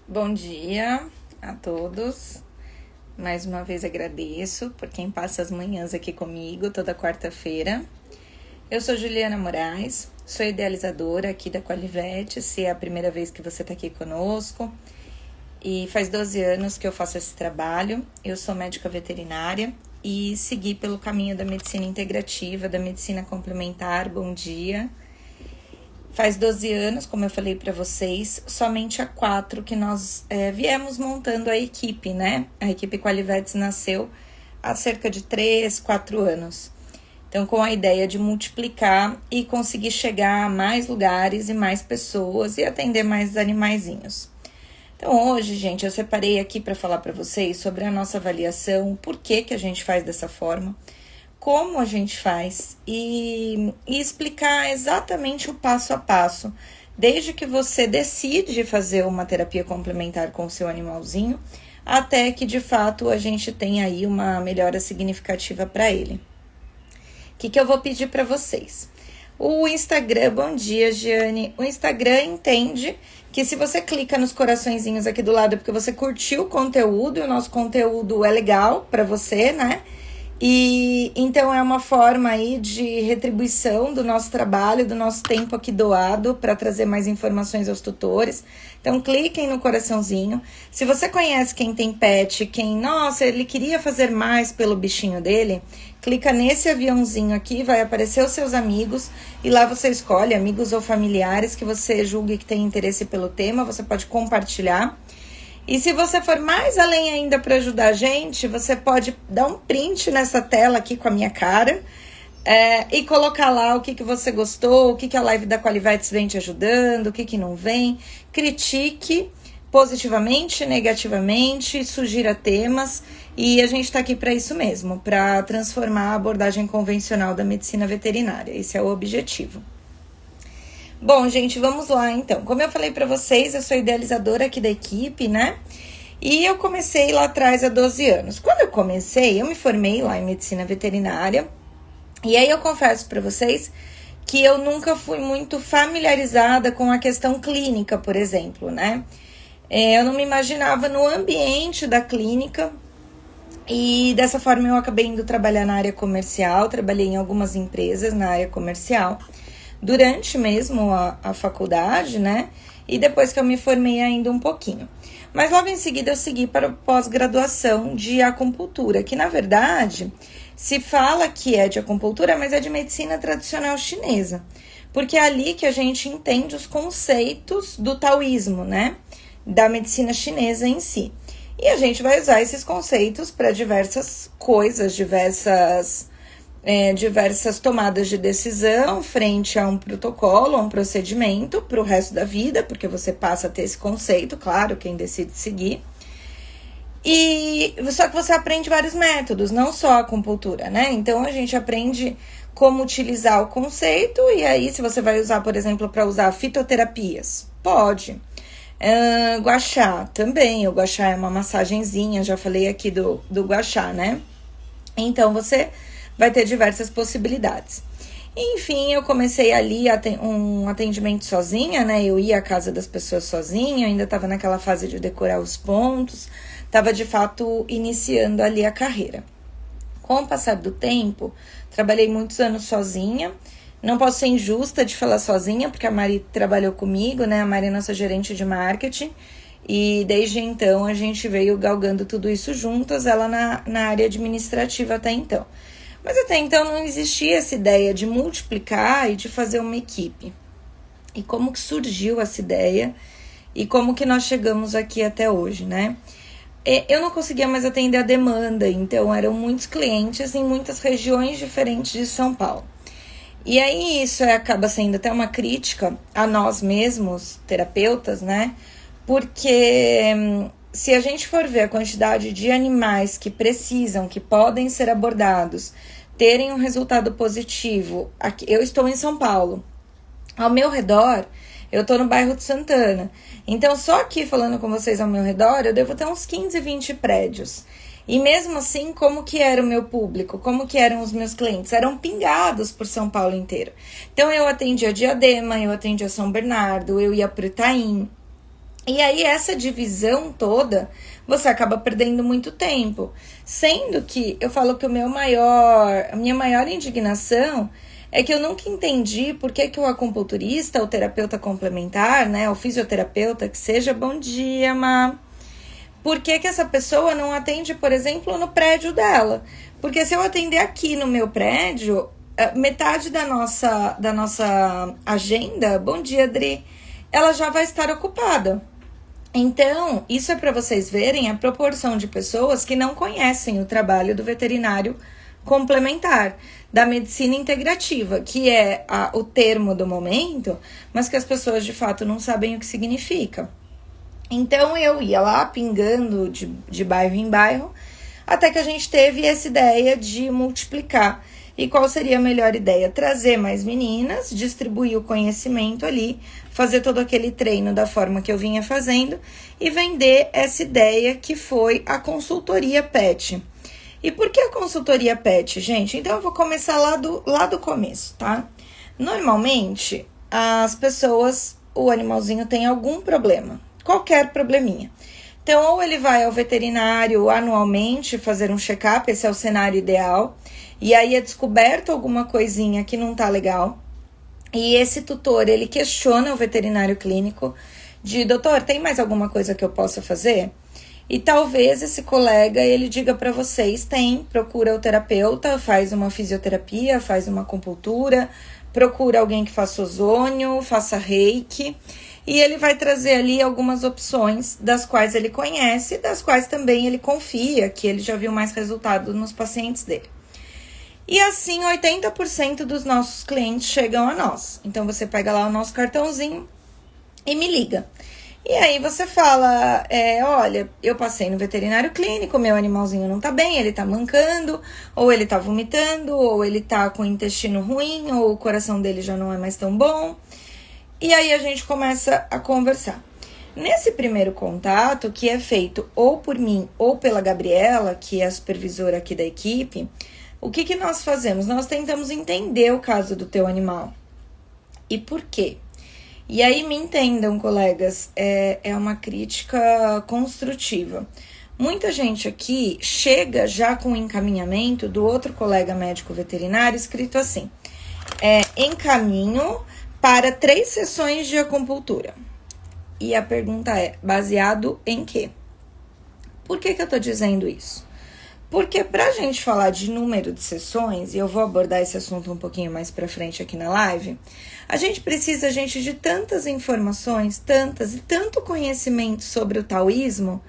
Bom dia a todos. Mais uma vez agradeço por quem passa as manhãs aqui comigo toda quarta-feira. Eu sou Juliana Moraes, sou idealizadora aqui da Qualivete, se é a primeira vez que você está aqui conosco. E faz 12 anos que eu faço esse trabalho. Eu sou médica veterinária e segui pelo caminho da medicina integrativa, da medicina complementar. Bom dia. Faz 12 anos, como eu falei para vocês, somente há 4 que nós viemos montando a equipe, né? A equipe Qualivetes nasceu há cerca de 3, 4 anos. Então, com a ideia de multiplicar e conseguir chegar a mais lugares e mais pessoas e atender mais animaizinhos. Então, hoje, gente, eu separei aqui para falar para vocês sobre a nossa avaliação, por que a gente faz dessa forma, como a gente faz e explicar exatamente o passo a passo, desde que você decide fazer uma terapia complementar com o seu animalzinho, até que de fato a gente tenha aí uma melhora significativa para ele. O que eu vou pedir para vocês? O Instagram, bom dia, Giane. O Instagram entende que se você clica nos coraçõezinhos aqui do lado é porque você curtiu o conteúdo, e o nosso conteúdo é legal para você, né? E então é uma forma aí de retribuição do nosso trabalho, do nosso tempo aqui doado para trazer mais informações aos tutores. Então cliquem no coraçãozinho. Se você conhece quem tem pet, nossa, ele queria fazer mais pelo bichinho dele, clica nesse aviãozinho aqui, vai aparecer os seus amigos e lá você escolhe amigos ou familiares que você julgue que tem interesse pelo tema, você pode compartilhar. E se você for mais além ainda para ajudar a gente, você pode dar um print nessa tela aqui com a minha cara e colocar lá o que você gostou, o que a live da Qualivetes vem te ajudando, o que não vem. Critique positivamente, negativamente, sugira temas e a gente está aqui para isso mesmo, para transformar a abordagem convencional da medicina veterinária. Esse é o objetivo. Bom, gente, vamos lá então. Como eu falei para vocês, eu sou idealizadora aqui da equipe, né? E eu comecei lá atrás há 12 anos. Quando eu comecei, eu me formei lá em medicina veterinária. E aí eu confesso para vocês que eu nunca fui muito familiarizada com a questão clínica, por exemplo, né? Eu não me imaginava no ambiente da clínica. E dessa forma eu acabei indo trabalhar na área comercial. Trabalhei em algumas empresas na área comercial. Durante mesmo a faculdade, né? E depois que eu me formei ainda um pouquinho. Mas logo em seguida eu segui para a pós-graduação de acupuntura, que na verdade se fala que é de acupuntura, mas é de medicina tradicional chinesa. Porque é ali que a gente entende os conceitos do taoísmo, né? Da medicina chinesa em si. E a gente vai usar esses conceitos para diversas coisas, diversas tomadas de decisão frente a um protocolo, a um procedimento para o resto da vida, porque você passa a ter esse conceito, claro, quem decide seguir. E só que você aprende vários métodos, não só a acupuntura, né? Então a gente aprende como utilizar o conceito, e aí se você vai usar, por exemplo, para usar fitoterapias, pode. Gua sha também, o gua sha é uma massagenzinha, já falei aqui do gua sha, né? Então você vai ter diversas possibilidades. Enfim, eu comecei ali um atendimento sozinha, né? Eu ia à casa das pessoas sozinha, eu ainda estava naquela fase de decorar os pontos, estava de fato iniciando ali a carreira. Com o passar do tempo, trabalhei muitos anos sozinha. Não posso ser injusta de falar sozinha, porque a Mari trabalhou comigo, né? A Mari é nossa gerente de marketing. E desde então a gente veio galgando tudo isso juntas, ela na área administrativa até então. Mas até então não existia essa ideia de multiplicar e de fazer uma equipe. E como que surgiu essa ideia e como que nós chegamos aqui até hoje, né? Eu não conseguia mais atender a demanda, então eram muitos clientes em muitas regiões diferentes de São Paulo. E aí isso acaba sendo até uma crítica a nós mesmos, terapeutas, né? Porque se a gente for ver a quantidade de animais que precisam, que podem ser abordados, terem um resultado positivo, aqui, eu estou em São Paulo, ao meu redor, eu estou no bairro de Santana, então só aqui falando com vocês ao meu redor, eu devo ter uns 15, 20 prédios, e mesmo assim, como que era o meu público, como que eram os meus clientes, eram pingados por São Paulo inteiro, então eu atendia Diadema, eu atendia São Bernardo, eu ia para o Itaim, E aí essa divisão toda, você acaba perdendo muito tempo. Sendo que eu falo que a minha maior indignação é que eu nunca entendi por que o acupunturista, o terapeuta complementar, né, o fisioterapeuta, que seja, bom dia, Má. Por que essa pessoa não atende, por exemplo, no prédio dela? Porque se eu atender aqui no meu prédio, metade da nossa agenda, bom dia, Adri, ela já vai estar ocupada. Então, isso é para vocês verem a proporção de pessoas que não conhecem o trabalho do veterinário complementar, da medicina integrativa, que é o termo do momento, mas que as pessoas de fato não sabem o que significa. Então, eu ia lá pingando de bairro em bairro, até que a gente teve essa ideia de multiplicar. E qual seria a melhor ideia? Trazer mais meninas, distribuir o conhecimento ali, fazer todo aquele treino da forma que eu vinha fazendo e vender essa ideia que foi a consultoria PET. E por que a consultoria PET, gente? Então eu vou começar lá do começo, tá? Normalmente, as pessoas, o animalzinho tem algum problema, qualquer probleminha. Então, ou ele vai ao veterinário anualmente fazer um check-up, esse é o cenário ideal, e aí é descoberto alguma coisinha que não tá legal, e esse tutor, ele questiona o veterinário clínico de, doutor, tem mais alguma coisa que eu possa fazer? E talvez esse colega, ele diga para vocês, tem, procura o terapeuta, faz uma fisioterapia, faz uma acupuntura, procura alguém que faça ozônio, faça reiki, e ele vai trazer ali algumas opções das quais ele conhece, das quais também ele confia, que ele já viu mais resultado nos pacientes dele. E assim, 80% dos nossos clientes chegam a nós. Então, você pega lá o nosso cartãozinho e me liga. E aí você fala, olha, eu passei no veterinário clínico, meu animalzinho não tá bem, ele tá mancando, ou ele tá vomitando, ou ele tá com o intestino ruim, ou o coração dele já não é mais tão bom. E aí a gente começa a conversar. Nesse primeiro contato, que é feito ou por mim ou pela Gabriela, que é a supervisora aqui da equipe, o que nós fazemos? Nós tentamos entender o caso do teu animal. E por quê? E aí me entendam, colegas, é uma crítica construtiva. Muita gente aqui chega já com o encaminhamento do outro colega médico veterinário escrito assim, encaminho para 3 sessões de acupuntura. E a pergunta é, baseado em quê? Por que eu tô dizendo isso? Porque pra gente falar de número de sessões, e eu vou abordar esse assunto um pouquinho mais pra frente aqui na live, a gente precisa, de tantas informações, tantas e tanto conhecimento sobre o taoísmo,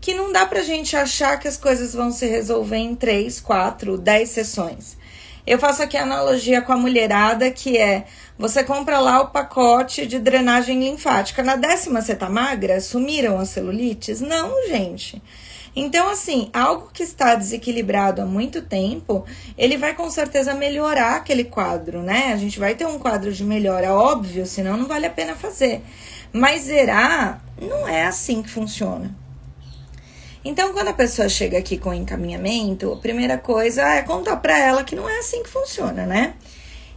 que não dá pra gente achar que as coisas vão se resolver em 3, 4, 10 sessões. Eu faço aqui a analogia com a mulherada, que é, você compra lá o pacote de drenagem linfática, na 10ª você tá magra? Sumiram as celulites? Não, gente. Então, assim, algo que está desequilibrado há muito tempo, ele vai com certeza melhorar aquele quadro, né? A gente vai ter um quadro de melhora, óbvio, senão não vale a pena fazer. Mas zerar não é assim que funciona. Então, quando a pessoa chega aqui com encaminhamento, a primeira coisa é contar pra ela que não é assim que funciona, né?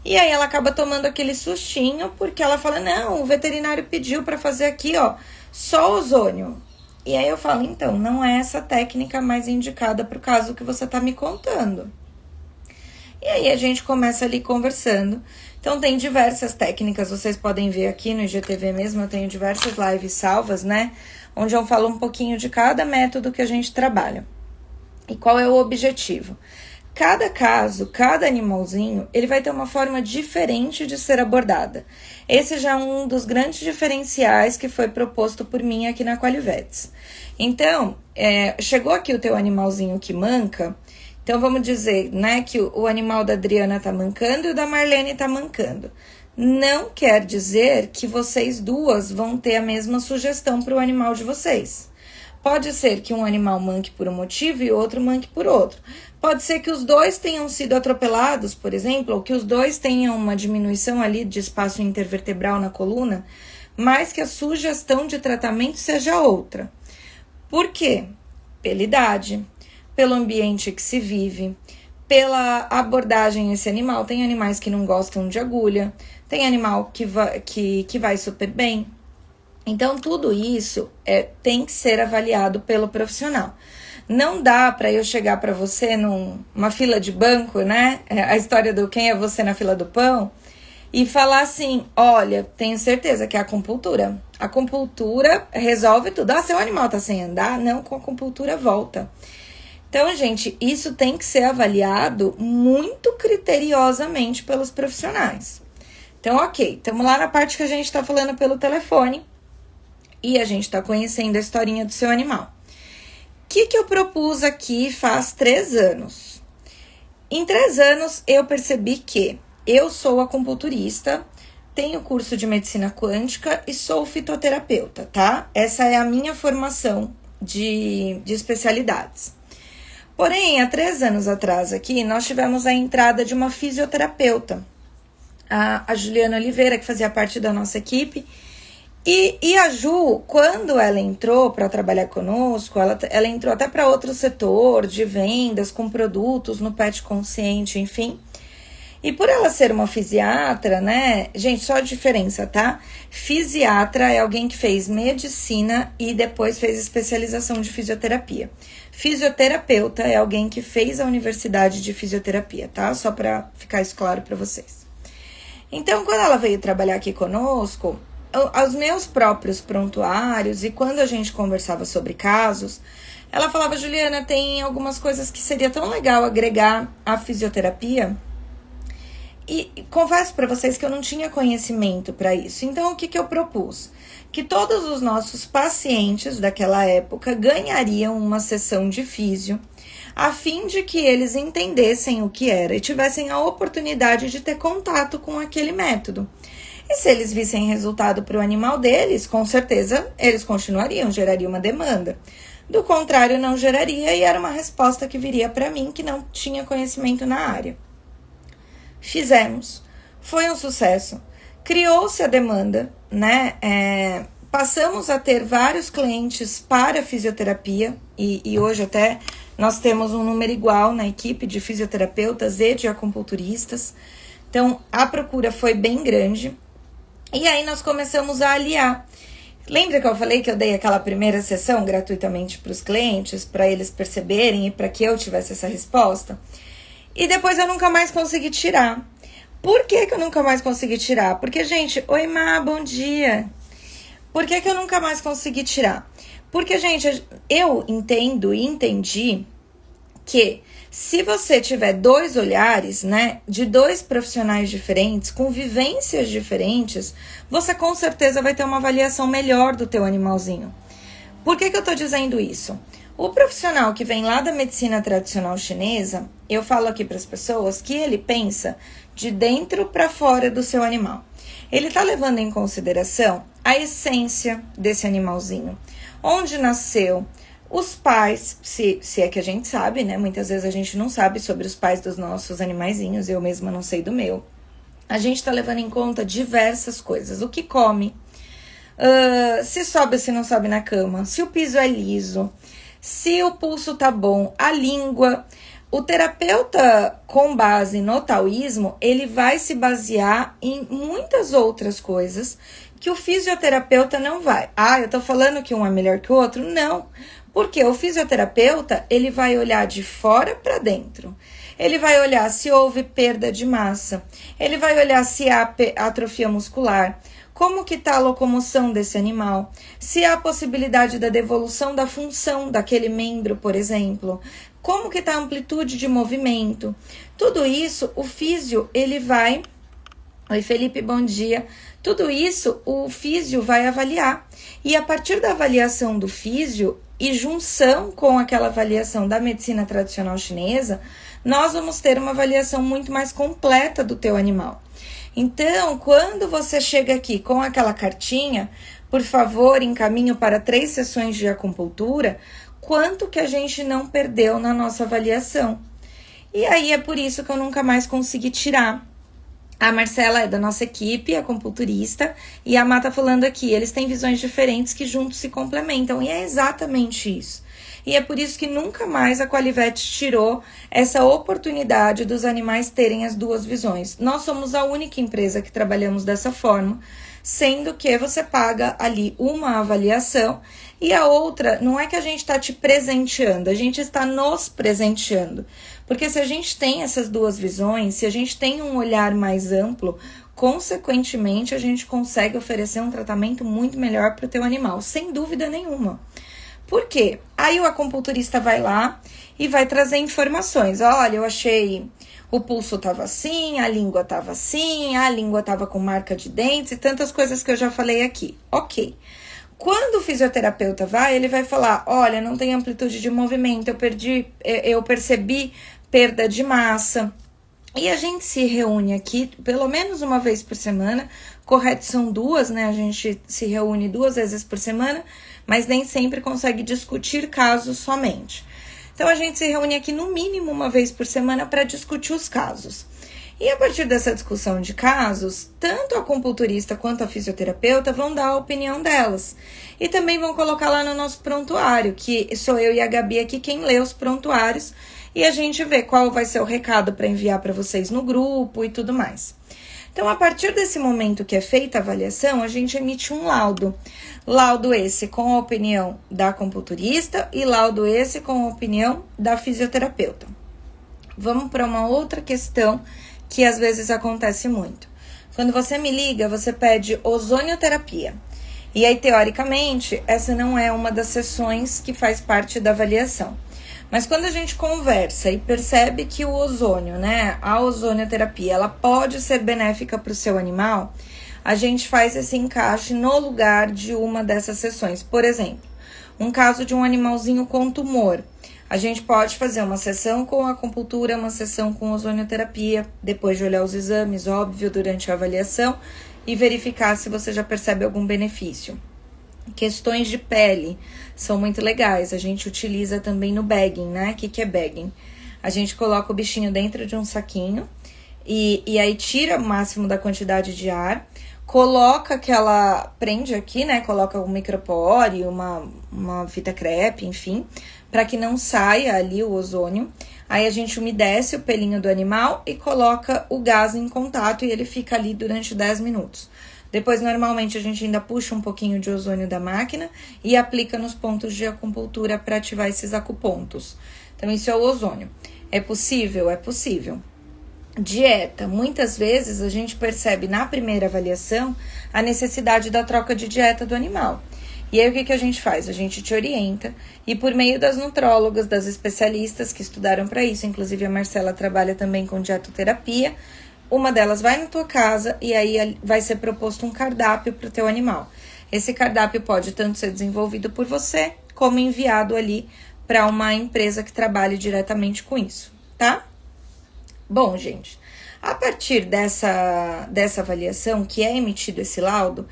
E aí ela acaba tomando aquele sustinho, porque ela fala, não, o veterinário pediu pra fazer aqui, ó, só ozônio. E aí eu falo, então, não é essa técnica mais indicada pro caso que você tá me contando. E aí a gente começa ali conversando. Então tem diversas técnicas, vocês podem ver aqui no IGTV mesmo, eu tenho diversas lives salvas, né? Onde eu falo um pouquinho de cada método que a gente trabalha. E qual é o objetivo? Cada caso, cada animalzinho, ele vai ter uma forma diferente de ser abordada. Esse já é um dos grandes diferenciais que foi proposto por mim aqui na Qualivets. Então, chegou aqui o teu animalzinho que manca, então vamos dizer, né, que o animal da Adriana tá mancando e o da Marlene tá mancando. Não quer dizer que vocês duas vão ter a mesma sugestão para o animal de vocês. Pode ser que um animal manque por um motivo e outro manque por outro. Pode ser que os dois tenham sido atropelados, por exemplo, ou que os dois tenham uma diminuição ali de espaço intervertebral na coluna, mas que a sugestão de tratamento seja outra. Por quê? Pela idade, pelo ambiente que se vive, pela abordagem a esse animal. Tem animais que não gostam de agulha, tem animal que vai super bem. Então, tudo isso tem que ser avaliado pelo profissional. Não dá para eu chegar para você numa fila de banco, né? A história do quem é você na fila do pão, e falar assim, olha, tenho certeza que é a acupuntura. A acupuntura resolve tudo. Ah, seu animal tá sem andar? Não, com a acupuntura volta. Então, gente, isso tem que ser avaliado muito criteriosamente pelos profissionais. Então, ok, estamos lá na parte que a gente está falando pelo telefone e a gente está conhecendo a historinha do seu animal. O que eu propus aqui faz 3 anos? Em 3 anos, eu percebi que eu sou acupunturista, tenho curso de medicina quântica e sou fitoterapeuta, tá? Essa é a minha formação de especialidades. Porém, há 3 anos atrás aqui, nós tivemos a entrada de uma fisioterapeuta, a Juliana Oliveira, que fazia parte da nossa equipe. E a Ju, quando ela entrou para trabalhar conosco, ela entrou até para outro setor de vendas com produtos no pet consciente, enfim. E por ela ser uma fisiatra, né? Gente, só a diferença, tá? Fisiatra é alguém que fez medicina e depois fez especialização de fisioterapia. Fisioterapeuta é alguém que fez a universidade de fisioterapia, tá? Só para ficar isso claro para vocês. Então, quando ela veio trabalhar aqui conosco, aos meus próprios prontuários e quando a gente conversava sobre casos, ela falava, Juliana, tem algumas coisas que seria tão legal agregar à fisioterapia. E confesso para vocês que eu não tinha conhecimento para isso. Então, o que eu propus? Que todos os nossos pacientes daquela época ganhariam uma sessão de físio, a fim de que eles entendessem o que era e tivessem a oportunidade de ter contato com aquele método. E se eles vissem resultado para o animal deles, com certeza eles continuariam, geraria uma demanda. Do contrário, não geraria e era uma resposta que viria para mim que não tinha conhecimento na área. Fizemos, foi um sucesso, criou-se a demanda, né? Passamos a ter vários clientes para fisioterapia e hoje até nós temos um número igual na equipe de fisioterapeutas e de acupunturistas. Então, a procura foi bem grande e aí nós começamos a aliar. Lembra que eu falei que eu dei aquela primeira sessão gratuitamente para os clientes, para eles perceberem e para que eu tivesse essa resposta? E depois eu nunca mais consegui tirar. Por que eu nunca mais consegui tirar? Porque, gente, oi Má, bom dia. Por que eu nunca mais consegui tirar? Porque, gente, eu entendo e entendi que se você tiver 2 olhares, né, de 2 profissionais diferentes, com vivências diferentes, você com certeza vai ter uma avaliação melhor do teu animalzinho. Por que eu tô dizendo isso? O profissional que vem lá da medicina tradicional chinesa, eu falo aqui para as pessoas que ele pensa de dentro para fora do seu animal. Ele está levando em consideração a essência desse animalzinho, onde nasceu, os pais, se é que a gente sabe, né? Muitas vezes a gente não sabe sobre os pais dos nossos animaizinhos, eu mesma não sei do meu. A gente está levando em conta diversas coisas, o que come, se sobe ou se não sobe na cama, se o piso é liso, se o pulso tá bom, a língua. O terapeuta com base no taoísmo, ele vai se basear em muitas outras coisas que o fisioterapeuta não vai. Ah, eu tô falando que um é melhor que o outro? Não, porque o fisioterapeuta, ele vai olhar de fora para dentro. Ele vai olhar se houve perda de massa, ele vai olhar se há atrofia muscular, como que está a locomoção desse animal, se há a possibilidade da devolução da função daquele membro, por exemplo, como que está a amplitude de movimento. Tudo isso, o físio, ele vai... Oi, Felipe, bom dia. Tudo isso, o físio vai avaliar. E a partir da avaliação do físio e junção com aquela avaliação da medicina tradicional chinesa, nós vamos ter uma avaliação muito mais completa do teu animal. Então, quando você chega aqui com aquela cartinha, por favor, encaminho para 3 sessões de acupuntura, quanto que a gente não perdeu na nossa avaliação. E aí é por isso que eu nunca mais consegui tirar. A Marcela é da nossa equipe, acupunturista, e a Má tá falando aqui, eles têm visões diferentes que juntos se complementam, e é exatamente isso. E é por isso que nunca mais a Qualivete tirou essa oportunidade dos animais terem as 2 visões. Nós somos a única empresa que trabalhamos dessa forma, sendo que você paga ali uma avaliação e a outra não é que a gente está te presenteando, a gente está nos presenteando. Porque se a gente tem essas duas visões, se a gente tem um olhar mais amplo, consequentemente a gente consegue oferecer um tratamento muito melhor para o teu animal, sem dúvida nenhuma. Por quê? Aí o acupunturista vai lá e vai trazer informações. Olha, eu achei o pulso tava assim, a língua tava assim, a língua tava com marca de dentes e tantas coisas que eu já falei aqui. Ok. Quando o fisioterapeuta vai, ele vai falar, olha, não tem amplitude de movimento, eu percebi perda de massa. E a gente se reúne aqui pelo menos uma vez por semana, correto são duas, né? A gente se reúne 2 vezes por semana, mas nem sempre consegue discutir casos somente. Então a gente se reúne aqui no mínimo uma vez por semana para discutir os casos. E a partir dessa discussão de casos, tanto a acupunturista quanto a fisioterapeuta vão dar a opinião delas. E também vão colocar lá no nosso prontuário, que sou eu e a Gabi aqui quem lê os prontuários, e a gente vê qual vai ser o recado para enviar para vocês no grupo e tudo mais. Então, a partir desse momento que é feita a avaliação, a gente emite um laudo. Laudo esse com a opinião da acupunturista e laudo esse com a opinião da fisioterapeuta. Vamos para uma outra questão que às vezes acontece muito. Quando você me liga, você pede ozonioterapia. E aí, teoricamente, essa não é uma das sessões que faz parte da avaliação. Mas quando a gente conversa e percebe que o ozônio, né, a ozonioterapia, ela pode ser benéfica para o seu animal, a gente faz esse encaixe no lugar de uma dessas sessões. Por exemplo, um caso de um animalzinho com tumor. A gente pode fazer uma sessão com acupuntura, uma sessão com ozonioterapia, depois de olhar os exames, óbvio, durante a avaliação, e verificar se você já percebe algum benefício. Questões de pele são muito legais, a gente utiliza também no bagging, né? O que é bagging? A gente coloca o bichinho dentro de um saquinho e aí tira o máximo da quantidade de ar, coloca prende aqui, né? Coloca um micropore, uma fita crepe, enfim, para que não saia ali o ozônio. Aí a gente umedece o pelinho do animal e coloca o gás em contato e ele fica ali durante 10 minutos. Depois, normalmente, a gente ainda puxa um pouquinho de ozônio da máquina e aplica nos pontos de acupuntura para ativar esses acupontos. Então, isso é o ozônio. É possível? É possível. Dieta. Muitas vezes, a gente percebe na primeira avaliação a necessidade da troca de dieta do animal. E aí, o que a gente faz? A gente te orienta e por meio das nutrólogas, das especialistas que estudaram para isso, inclusive a Marcela trabalha também com dietoterapia, uma delas vai na tua casa e aí vai ser proposto um cardápio para o teu animal. Esse cardápio pode tanto ser desenvolvido por você, como enviado ali para uma empresa que trabalhe diretamente com isso, tá? Bom, gente, a partir dessa avaliação que é emitido esse laudo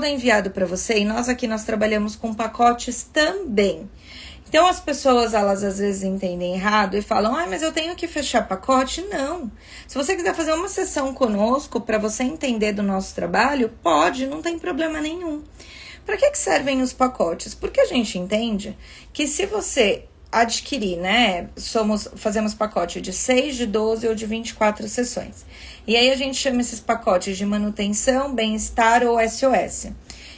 é enviado para você e nós trabalhamos com pacotes também. Então, as pessoas, elas às vezes entendem errado e falam, mas eu tenho que fechar pacote? Não. Se você quiser fazer uma sessão conosco para você entender do nosso trabalho, pode, não tem problema nenhum. Para que servem os pacotes? Porque a gente entende que se você adquirir, né, fazemos pacote de 6, de 12 ou de 24 sessões. E aí a gente chama esses pacotes de manutenção, bem-estar ou SOS.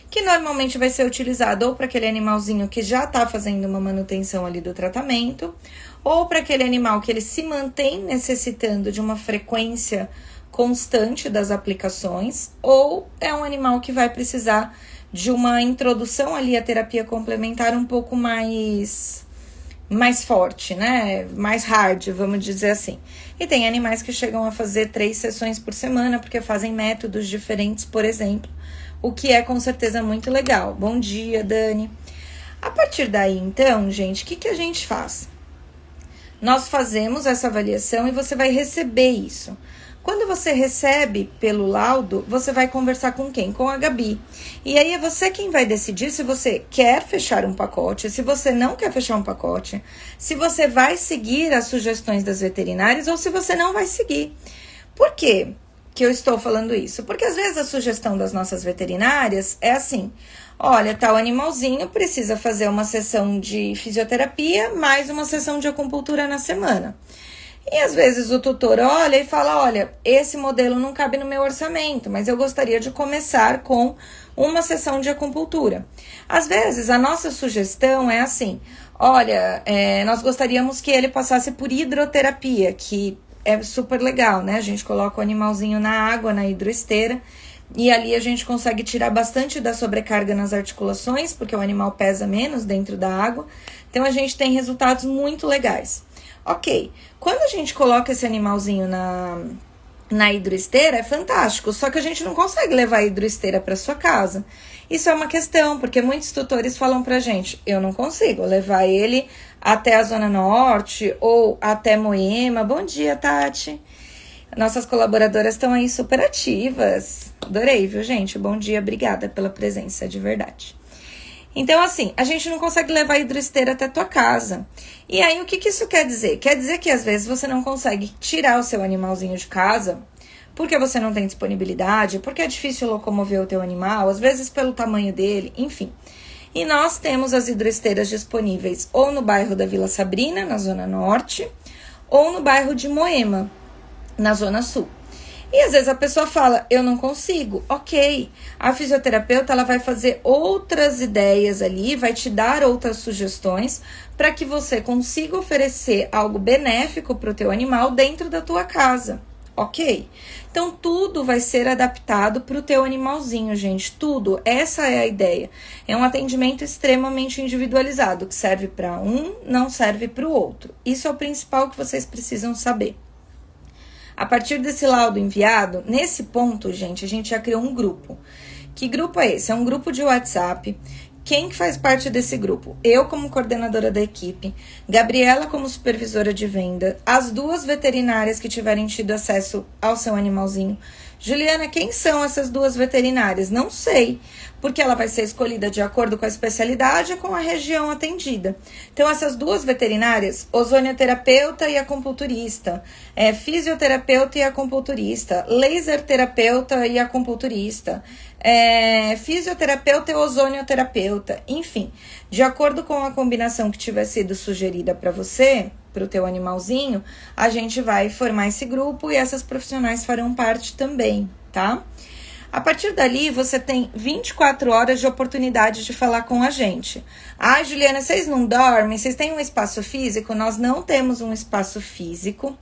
Que normalmente vai ser utilizado ou para aquele animalzinho que já está fazendo uma manutenção ali do tratamento, ou para aquele animal que ele se mantém necessitando de uma frequência constante das aplicações, ou é um animal que vai precisar de uma introdução ali à terapia complementar um pouco mais forte, né? Mais hard, vamos dizer assim. E tem animais que chegam a fazer 3 sessões por semana, porque fazem métodos diferentes, por exemplo, o que é com certeza muito legal. Bom dia, Dani. A partir daí, então, gente, o que a gente faz? Nós fazemos essa avaliação e você vai receber isso. Quando você recebe pelo laudo, você vai conversar com quem? Com a Gabi. E aí é você quem vai decidir se você quer fechar um pacote, se você não quer fechar um pacote, se você vai seguir as sugestões das veterinárias ou se você não vai seguir. Por quê que eu estou falando isso? Porque às vezes a sugestão das nossas veterinárias é assim: olha, tal animalzinho precisa fazer uma sessão de fisioterapia mais uma sessão de acupuntura na semana. E às vezes o tutor olha e fala, olha, esse modelo não cabe no meu orçamento, mas eu gostaria de começar com uma sessão de acupuntura. Às vezes a nossa sugestão é assim, olha, nós gostaríamos que ele passasse por hidroterapia, que é super legal, né? A gente coloca o animalzinho na água, na hidroesteira, e ali a gente consegue tirar bastante da sobrecarga nas articulações, porque o animal pesa menos dentro da água. Então a gente tem resultados muito legais. Ok, quando a gente coloca esse animalzinho na hidroesteira, é fantástico, só que a gente não consegue levar a hidroesteira para sua casa. Isso é uma questão, porque muitos tutores falam pra gente, eu não consigo levar ele até a Zona Norte ou até Moema. Bom dia, Tati. Nossas colaboradoras estão aí super ativas. Adorei, viu, gente? Bom dia, obrigada pela presença, de verdade. Então, assim, a gente não consegue levar a hidroesteira até a tua casa. E aí, o que isso quer dizer? Quer dizer que, às vezes, você não consegue tirar o seu animalzinho de casa porque você não tem disponibilidade, porque é difícil locomover o teu animal, às vezes pelo tamanho dele, enfim. E nós temos as hidroesteiras disponíveis ou no bairro da Vila Sabrina, na Zona Norte, ou no bairro de Moema, na Zona Sul. E às vezes a pessoa fala, eu não consigo. Ok, a fisioterapeuta ela vai fazer outras ideias ali, vai te dar outras sugestões para que você consiga oferecer algo benéfico para o teu animal dentro da tua casa. Ok? Então, tudo vai ser adaptado para o teu animalzinho, gente. Tudo. Essa é a ideia. É um atendimento extremamente individualizado, que serve para um, não serve para o outro. Isso é o principal que vocês precisam saber. A partir desse laudo enviado, nesse ponto, gente, a gente já criou um grupo. Que grupo é esse? É um grupo de WhatsApp. Quem que faz parte desse grupo? Eu como coordenadora da equipe, Gabriela como supervisora de venda, as duas veterinárias que tiverem tido acesso ao seu animalzinho. Juliana, quem são essas duas veterinárias? Não sei, porque ela vai ser escolhida de acordo com a especialidade e com a região atendida. Então, essas duas veterinárias, ozonioterapeuta e acupunturista, fisioterapeuta e acupunturista, laser terapeuta e acupunturista, fisioterapeuta e ozonioterapeuta, enfim, de acordo com a combinação que tiver sido sugerida para você, para o teu animalzinho, a gente vai formar esse grupo e essas profissionais farão parte também, tá? A partir dali, você tem 24 horas de oportunidade de falar com a gente. Ah, Juliana, vocês não dormem? Vocês têm um espaço físico? Nós não temos um espaço físico.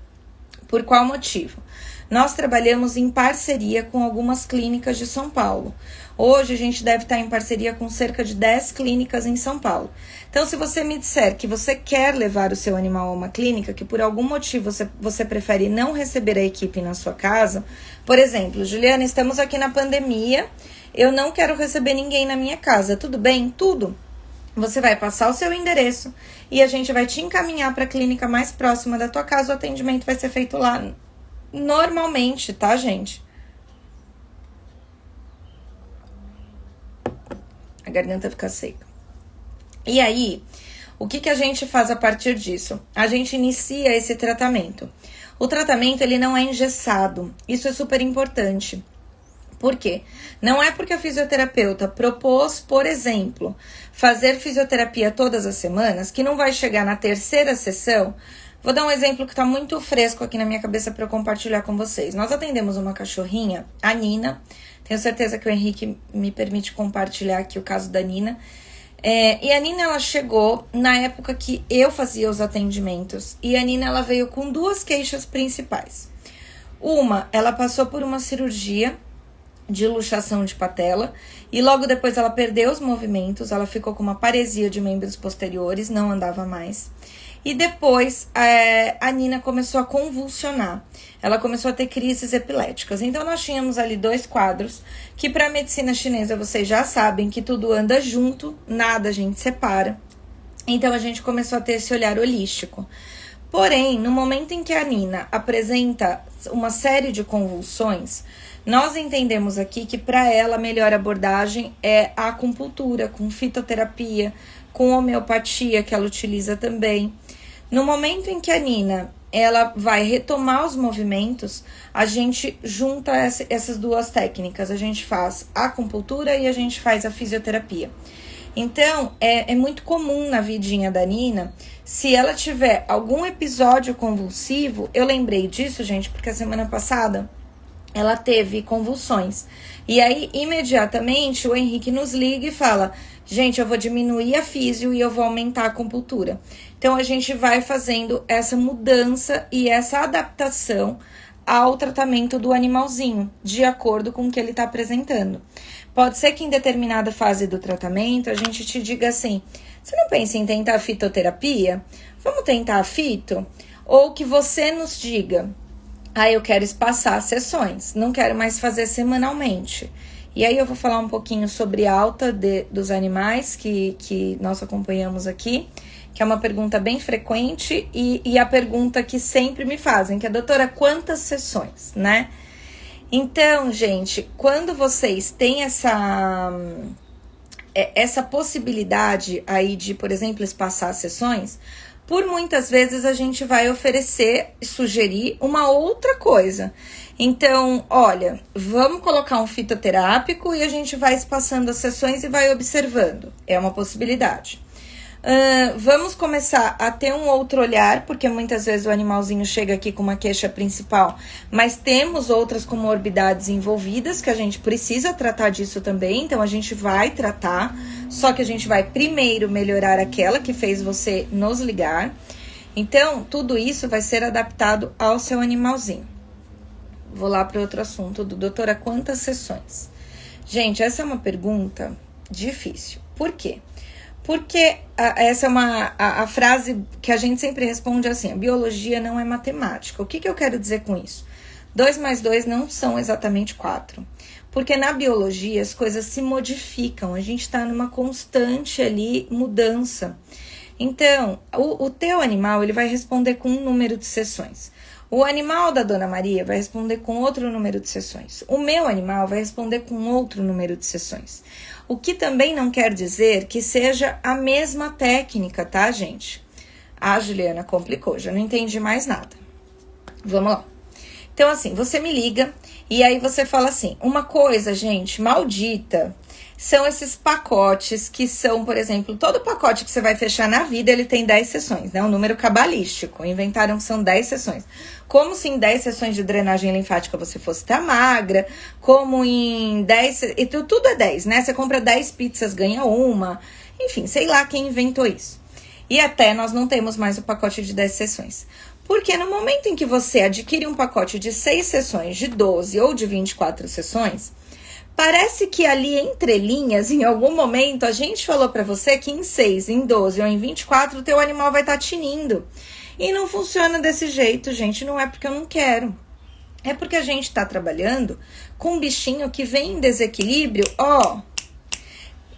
Por qual motivo? Nós trabalhamos em parceria com algumas clínicas de São Paulo. Hoje a gente deve estar em parceria com cerca de 10 clínicas em São Paulo. Então, se você me disser que você quer levar o seu animal a uma clínica, que por algum motivo você prefere não receber a equipe na sua casa, por exemplo, Juliana, estamos aqui na pandemia, eu não quero receber ninguém na minha casa, tudo bem? Tudo. Você vai passar o seu endereço e a gente vai te encaminhar para a clínica mais próxima da tua casa, o atendimento vai ser feito lá normalmente, tá, gente? A garganta fica seca. E aí, o que a gente faz a partir disso? A gente inicia esse tratamento. O tratamento, ele não é engessado. Isso é super importante. Por quê? Não é porque a fisioterapeuta propôs, por exemplo, fazer fisioterapia todas as semanas, que não vai chegar na terceira sessão. Vou dar um exemplo que está muito fresco aqui na minha cabeça para eu compartilhar com vocês. Nós atendemos uma cachorrinha, a Nina. Tenho certeza que o Henrique me permite compartilhar aqui o caso da Nina. E a Nina, ela chegou na época que eu fazia os atendimentos. E a Nina, ela veio com duas queixas principais. Uma, ela passou por uma cirurgia de luxação de patela. E logo depois ela perdeu os movimentos. Ela ficou com uma paresia de membros posteriores, não andava mais. E depois a Nina começou a convulsionar. Ela começou a ter crises epiléticas. Então, nós tínhamos ali dois quadros que para a medicina chinesa vocês já sabem que tudo anda junto, nada a gente separa. Então, a gente começou a ter esse olhar holístico. Porém, no momento em que a Nina apresenta uma série de convulsões, nós entendemos aqui que para ela a melhor abordagem é a acupuntura, com fitoterapia, com homeopatia, que ela utiliza também. No momento em que a Nina ela vai retomar os movimentos, a gente junta essas duas técnicas. A gente faz a acupuntura e a gente faz a fisioterapia. Então, é muito comum na vidinha da Nina, se ela tiver algum episódio convulsivo, eu lembrei disso, gente, porque a semana passada ela teve convulsões. E aí, imediatamente, o Henrique nos liga e fala, gente, eu vou diminuir a físio e eu vou aumentar a acupuntura. Então, a gente vai fazendo essa mudança e essa adaptação ao tratamento do animalzinho, de acordo com o que ele está apresentando. Pode ser que em determinada fase do tratamento, a gente te diga assim, você não pensa em tentar a fitoterapia? Vamos tentar a fito? Ou que você nos diga, eu quero espaçar sessões, não quero mais fazer semanalmente. E aí eu vou falar um pouquinho sobre alta dos animais que nós acompanhamos aqui, que é uma pergunta bem frequente e a pergunta que sempre me fazem, que é, doutora, quantas sessões, né? Então, gente, quando vocês têm essa possibilidade aí de, por exemplo, espaçar sessões, por muitas vezes a gente vai oferecer e sugerir uma outra coisa. Então, olha, vamos colocar um fitoterápico e a gente vai espaçando as sessões e vai observando. É uma possibilidade. Vamos começar a ter um outro olhar, porque muitas vezes o animalzinho chega aqui com uma queixa principal, mas temos outras comorbidades envolvidas que a gente precisa tratar disso também, então a gente vai tratar, só que a gente vai primeiro melhorar aquela que fez você nos ligar. Então, tudo isso vai ser adaptado ao seu animalzinho. Vou lá para outro assunto, doutora, quantas sessões? Gente, essa é uma pergunta difícil. Por quê? Porque essa é a frase que a gente sempre responde assim, a biologia não é matemática. O que eu quero dizer com isso? 2 mais 2 não são exatamente 4. Porque na biologia as coisas se modificam, a gente está numa constante ali mudança. Então, o teu animal ele vai responder com um número de sessões. O animal da Dona Maria vai responder com outro número de sessões. O meu animal vai responder com outro número de sessões. O que também não quer dizer que seja a mesma técnica, tá, gente? Juliana, complicou, já não entendi mais nada. Vamos lá. Então, assim, você me liga e aí você fala assim, uma coisa, gente, maldita, são esses pacotes que são, por exemplo, todo pacote que você vai fechar na vida, ele tem 10 sessões, né? Um número cabalístico. Inventaram que são 10 sessões. Como se em 10 sessões de drenagem linfática você fosse estar magra, como em 10... E tudo é 10, né? Você compra 10 pizzas, ganha uma. Enfim, sei lá quem inventou isso. E até nós não temos mais o pacote de 10 sessões. Porque no momento em que você adquire um pacote de 6 sessões, de 12 ou de 24 sessões... Parece que ali entre linhas, em algum momento, a gente falou para você que em 6, em 12 ou em 24, o teu animal vai estar tinindo. E não funciona desse jeito, gente. Não é porque eu não quero. É porque a gente está trabalhando com um bichinho que vem em desequilíbrio,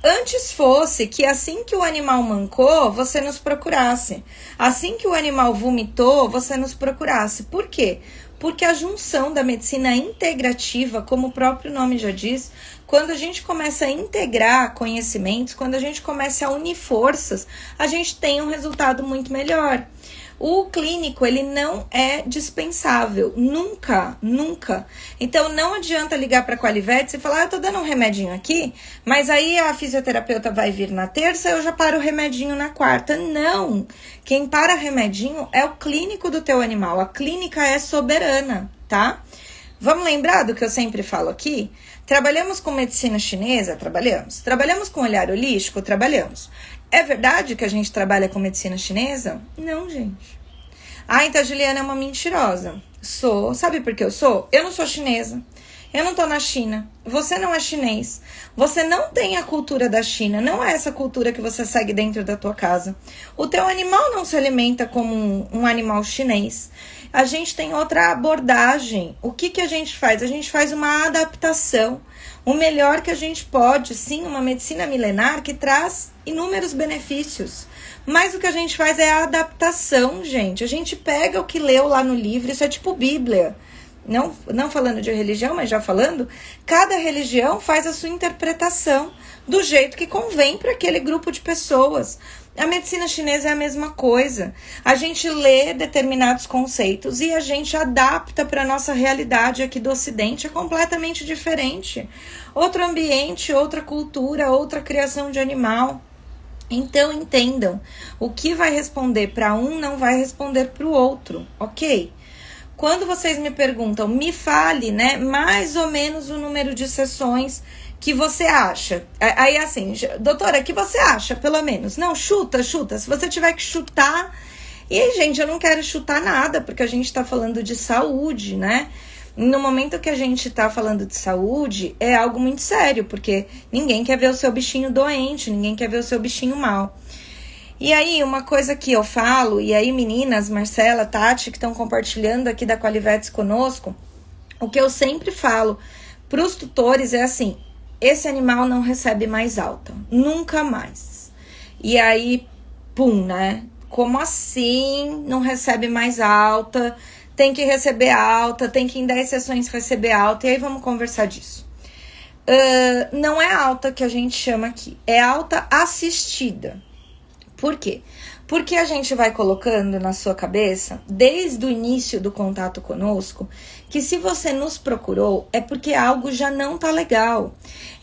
Antes fosse que assim que o animal mancou, você nos procurasse. Assim que o animal vomitou, você nos procurasse. Por quê? Porque a junção da medicina integrativa, como o próprio nome já diz, quando a gente começa a integrar conhecimentos, quando a gente começa a unir forças, a gente tem um resultado muito melhor. O clínico, ele não é dispensável, nunca, nunca. Então, não adianta ligar para a Qualivete e falar, eu tô dando um remedinho aqui, mas aí a fisioterapeuta vai vir na terça, eu já paro o remedinho na quarta. Não, quem para remedinho é o clínico do teu animal, a clínica é soberana, tá? Vamos lembrar do que eu sempre falo aqui? Trabalhamos com medicina chinesa? Trabalhamos. Trabalhamos com olhar holístico? Trabalhamos. É verdade que a gente trabalha com medicina chinesa? Não, gente. Então a Juliana é uma mentirosa. Sou. Sabe por que eu sou? Eu não sou chinesa. Eu não tô na China. Você não é chinês. Você não tem a cultura da China. Não é essa cultura que você segue dentro da tua casa. O teu animal não se alimenta como um animal chinês. A gente tem outra abordagem. O que a gente faz? A gente faz uma adaptação. O melhor que a gente pode, sim, uma medicina milenar que traz inúmeros benefícios. Mas o que a gente faz é a adaptação, gente. A gente pega o que leu lá no livro, isso é tipo Bíblia. não falando de religião, mas já falando, cada religião faz a sua interpretação do jeito que convém para aquele grupo de pessoas. A medicina chinesa é a mesma coisa. A gente lê determinados conceitos e a gente adapta para a nossa realidade aqui do Ocidente. É completamente diferente. Outro ambiente, outra cultura, outra criação de animal. Então entendam, o que vai responder para um não vai responder para o outro, ok? Quando vocês me perguntam, me fale, né, mais ou menos o número de sessões que você acha. Aí assim, doutora, que você acha, pelo menos? Não, chuta. Se você tiver que chutar... E aí, gente, eu não quero chutar nada, porque a gente tá falando de saúde, né? No momento que a gente tá falando de saúde, é algo muito sério, porque ninguém quer ver o seu bichinho doente, ninguém quer ver o seu bichinho mal. E aí, uma coisa que eu falo, e aí meninas, Marcela, Tati, que estão compartilhando aqui da Qualivetes conosco, o que eu sempre falo pros tutores é assim, esse animal não recebe mais alta, nunca mais. E aí, pum, né? Como assim não recebe mais alta? Tem que receber alta, tem que em 10 sessões receber alta, e aí vamos conversar disso. Não é alta que a gente chama aqui, é alta assistida. Por quê? Porque a gente vai colocando na sua cabeça, desde o início do contato conosco, que se você nos procurou, é porque algo já não tá legal.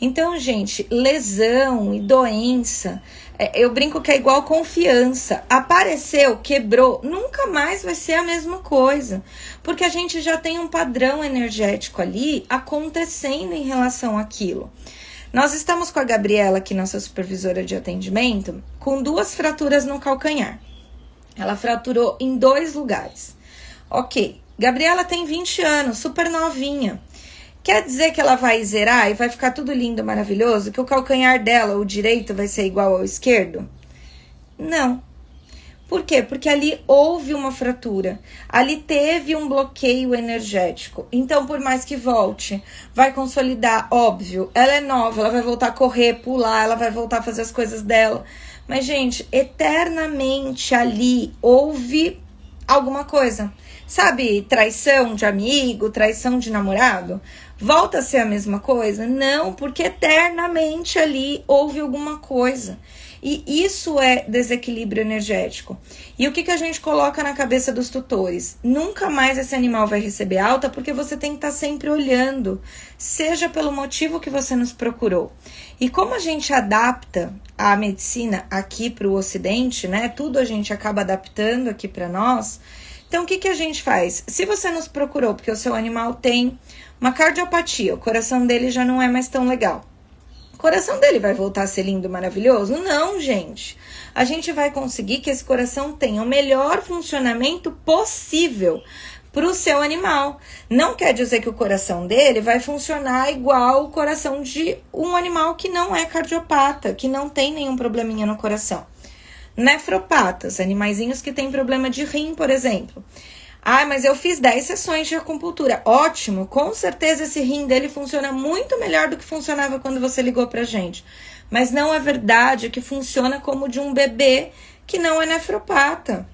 Então, gente, lesão e doença, eu brinco que é igual confiança. Apareceu, quebrou, nunca mais vai ser a mesma coisa. Porque a gente já tem um padrão energético ali acontecendo em relação àquilo. Nós estamos com a Gabriela, aqui, nossa supervisora de atendimento, com 2 fraturas no calcanhar. Ela fraturou em 2 lugares. Ok, Gabriela tem 20 anos, super novinha. Quer dizer que ela vai zerar e vai ficar tudo lindo, maravilhoso? Que o calcanhar dela, o direito, vai ser igual ao esquerdo? Não. Por quê? Porque ali houve uma fratura, ali teve um bloqueio energético. Então, por mais que volte, vai consolidar, óbvio, ela é nova, ela vai voltar a correr, pular, ela vai voltar a fazer as coisas dela. Mas, gente, eternamente ali houve alguma coisa. Sabe, traição de amigo, traição de namorado? Volta a ser a mesma coisa? Não, porque eternamente ali houve alguma coisa. E isso é desequilíbrio energético. E o que a gente coloca na cabeça dos tutores? Nunca mais esse animal vai receber alta, porque você tem que estar sempre olhando, seja pelo motivo que você nos procurou. E como a gente adapta a medicina aqui para o Ocidente, né? Tudo a gente acaba adaptando aqui para nós. Então, o que a gente faz? Se você nos procurou porque o seu animal tem uma cardiopatia, o coração dele já não é mais tão legal. O coração dele vai voltar a ser lindo, maravilhoso? Não, gente. A gente vai conseguir que esse coração tenha o melhor funcionamento possível para o seu animal. Não quer dizer que o coração dele vai funcionar igual o coração de um animal que não é cardiopata, que não tem nenhum probleminha no coração. Nefropatas, animaizinhos que têm problema de rim, por exemplo. Ah, mas eu fiz 10 sessões de acupuntura. Ótimo, com certeza esse rim dele funciona muito melhor do que funcionava quando você ligou pra gente. Mas não é verdade que funciona como o de um bebê que não é nefropata.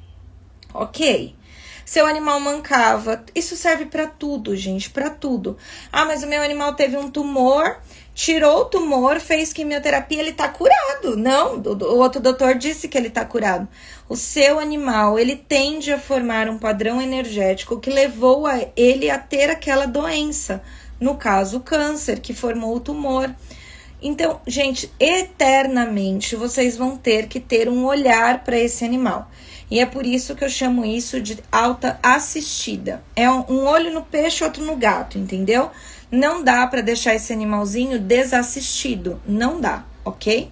Ok? Seu animal mancava. Isso serve pra tudo, gente, pra tudo. Ah, mas o meu animal teve um tumor, tirou o tumor, fez quimioterapia, ele tá curado. Não, o outro doutor disse que ele tá curado. O seu animal, ele tende a formar um padrão energético que levou ele a ter aquela doença. No caso, o câncer, que formou o tumor. Então, gente, eternamente vocês vão ter que ter um olhar para esse animal. E é por isso que eu chamo isso de alta assistida. É um olho no peixe, outro no gato, entendeu? Não dá para deixar esse animalzinho desassistido. Não dá, ok?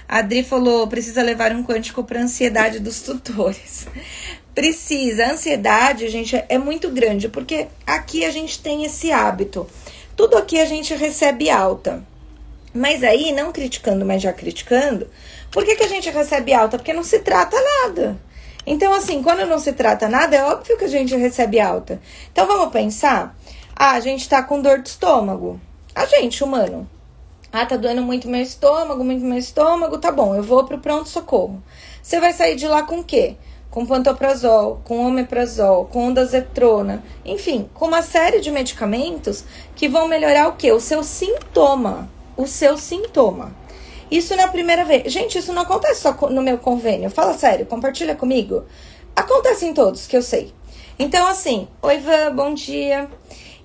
A Adri falou, precisa levar um quântico para a ansiedade dos tutores. Precisa. A ansiedade, gente, é muito grande, porque aqui a gente tem esse hábito. Tudo aqui a gente recebe alta. Mas aí, não criticando, mas já criticando, por que a gente recebe alta? Porque não se trata nada. Então, assim, quando não se trata nada, é óbvio que a gente recebe alta. Então, vamos pensar? Ah, a gente tá com dor de estômago. A gente, humano. Ah, tá doendo muito meu estômago, tá bom, eu vou pro pronto-socorro. Você vai sair de lá com o quê? com pantoprazol, com omeprazol, com ondansetrona, enfim, com uma série de medicamentos que vão melhorar o quê? O seu sintoma. Isso na primeira vez. Gente, isso não acontece só no meu convênio. Fala sério, compartilha comigo. Acontece em todos, que eu sei. Então, assim, oi, Ivan, bom dia.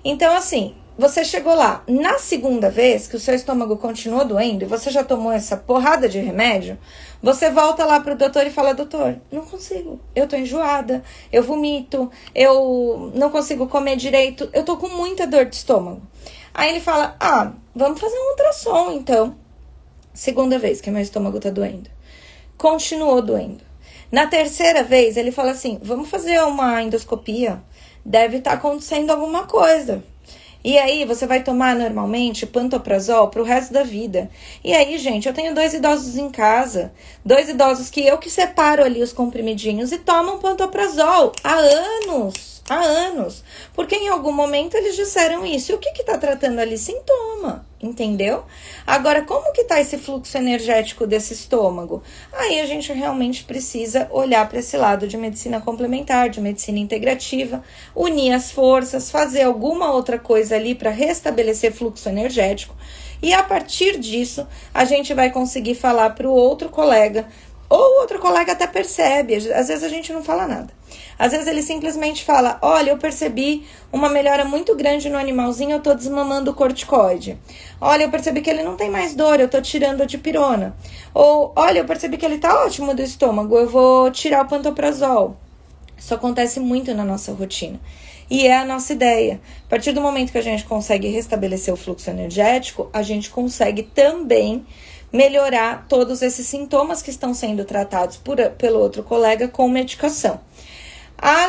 Então, assim, você chegou lá. Na segunda vez que o seu estômago continuou doendo e você já tomou essa porrada de remédio, você volta lá pro doutor e fala, doutor, não consigo. Eu tô enjoada, eu vomito, eu não consigo comer direito, eu tô com muita dor de estômago. Aí ele fala, vamos fazer um ultrassom, então. Segunda vez que meu estômago tá doendo. Continuou doendo. Na terceira vez, ele fala assim, vamos fazer uma endoscopia. Deve estar acontecendo alguma coisa. E aí, você vai tomar normalmente pantoprazol pro resto da vida. E aí, gente, eu tenho 2 idosos em casa. 2 idosos que eu que separo ali os comprimidinhos e tomam pantoprazol há anos. Porque em algum momento eles disseram isso. E o que tá tratando ali? Sintoma, entendeu? Agora, como que tá esse fluxo energético desse estômago? Aí a gente realmente precisa olhar para esse lado de medicina complementar, de medicina integrativa, unir as forças, fazer alguma outra coisa ali para restabelecer fluxo energético. E a partir disso, a gente vai conseguir falar para o outro colega, ou o outro colega até percebe, às vezes a gente não fala nada. Às vezes ele simplesmente fala, olha, eu percebi uma melhora muito grande no animalzinho, eu tô desmamando o corticoide. Olha, eu percebi que ele não tem mais dor, eu tô tirando a dipirona. Ou, olha, eu percebi que ele tá ótimo do estômago, eu vou tirar o pantoprazol. Isso acontece muito na nossa rotina. E é a nossa ideia. A partir do momento que a gente consegue restabelecer o fluxo energético, a gente consegue também melhorar todos esses sintomas que estão sendo tratados pelo outro colega com medicação.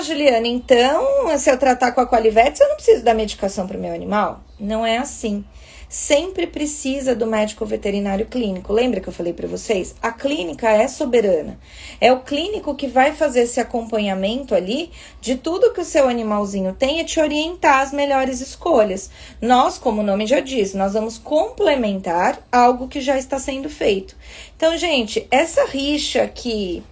Juliana, então, se eu tratar com a Qualivet, eu não preciso dar medicação para o meu animal? Não é assim. Sempre precisa do médico veterinário clínico. Lembra que eu falei para vocês? A clínica é soberana. É o clínico que vai fazer esse acompanhamento ali de tudo que o seu animalzinho tem e te orientar as melhores escolhas. Nós, como o nome já diz, nós vamos complementar algo que já está sendo feito. Então, gente, essa rixa que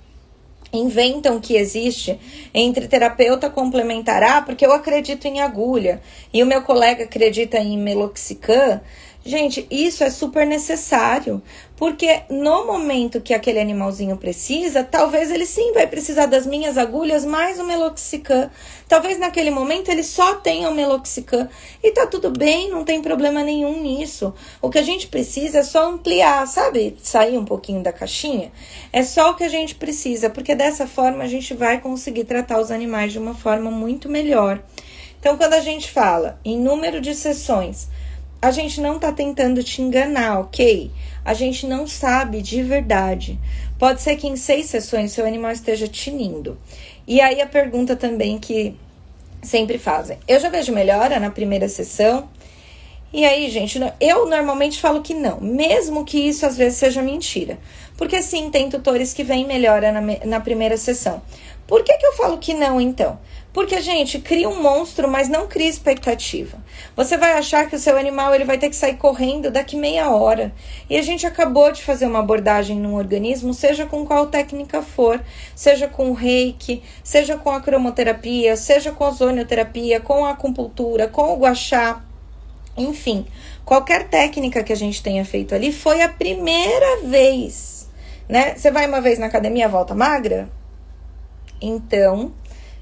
inventam que existe entre terapeuta complementar, porque eu acredito em agulha e o meu colega acredita em meloxicam, gente, isso é super necessário, porque no momento que aquele animalzinho precisa, talvez ele sim vai precisar das minhas agulhas mais o meloxicam, talvez naquele momento ele só tenha o meloxicam e tá tudo bem, não tem problema nenhum nisso. O que a gente precisa é só ampliar, sabe? Sair um pouquinho da caixinha. É só o que a gente precisa, porque dessa forma a gente vai conseguir tratar os animais de uma forma muito melhor. Então, quando a gente fala em número de sessões, a gente não tá tentando te enganar, ok? A gente não sabe de verdade. Pode ser que em 6 sessões seu animal esteja tinindo. E aí a pergunta também que sempre fazem. Eu já vejo melhora na primeira sessão? E aí, gente, eu normalmente falo que não. Mesmo que isso às vezes seja mentira. Porque sim, tem tutores que veem melhora na primeira sessão. Por que eu falo que não, então? Porque, gente, cria um monstro, mas não cria expectativa. Você vai achar que o seu animal ele vai ter que sair correndo daqui meia hora. E a gente acabou de fazer uma abordagem num organismo, seja com qual técnica for, seja com o reiki, seja com a cromoterapia, seja com a ozonioterapia, com a acupuntura, com o gua sha, enfim. Qualquer técnica que a gente tenha feito ali foi a primeira vez, né? Você vai uma vez na academia, volta magra? Então,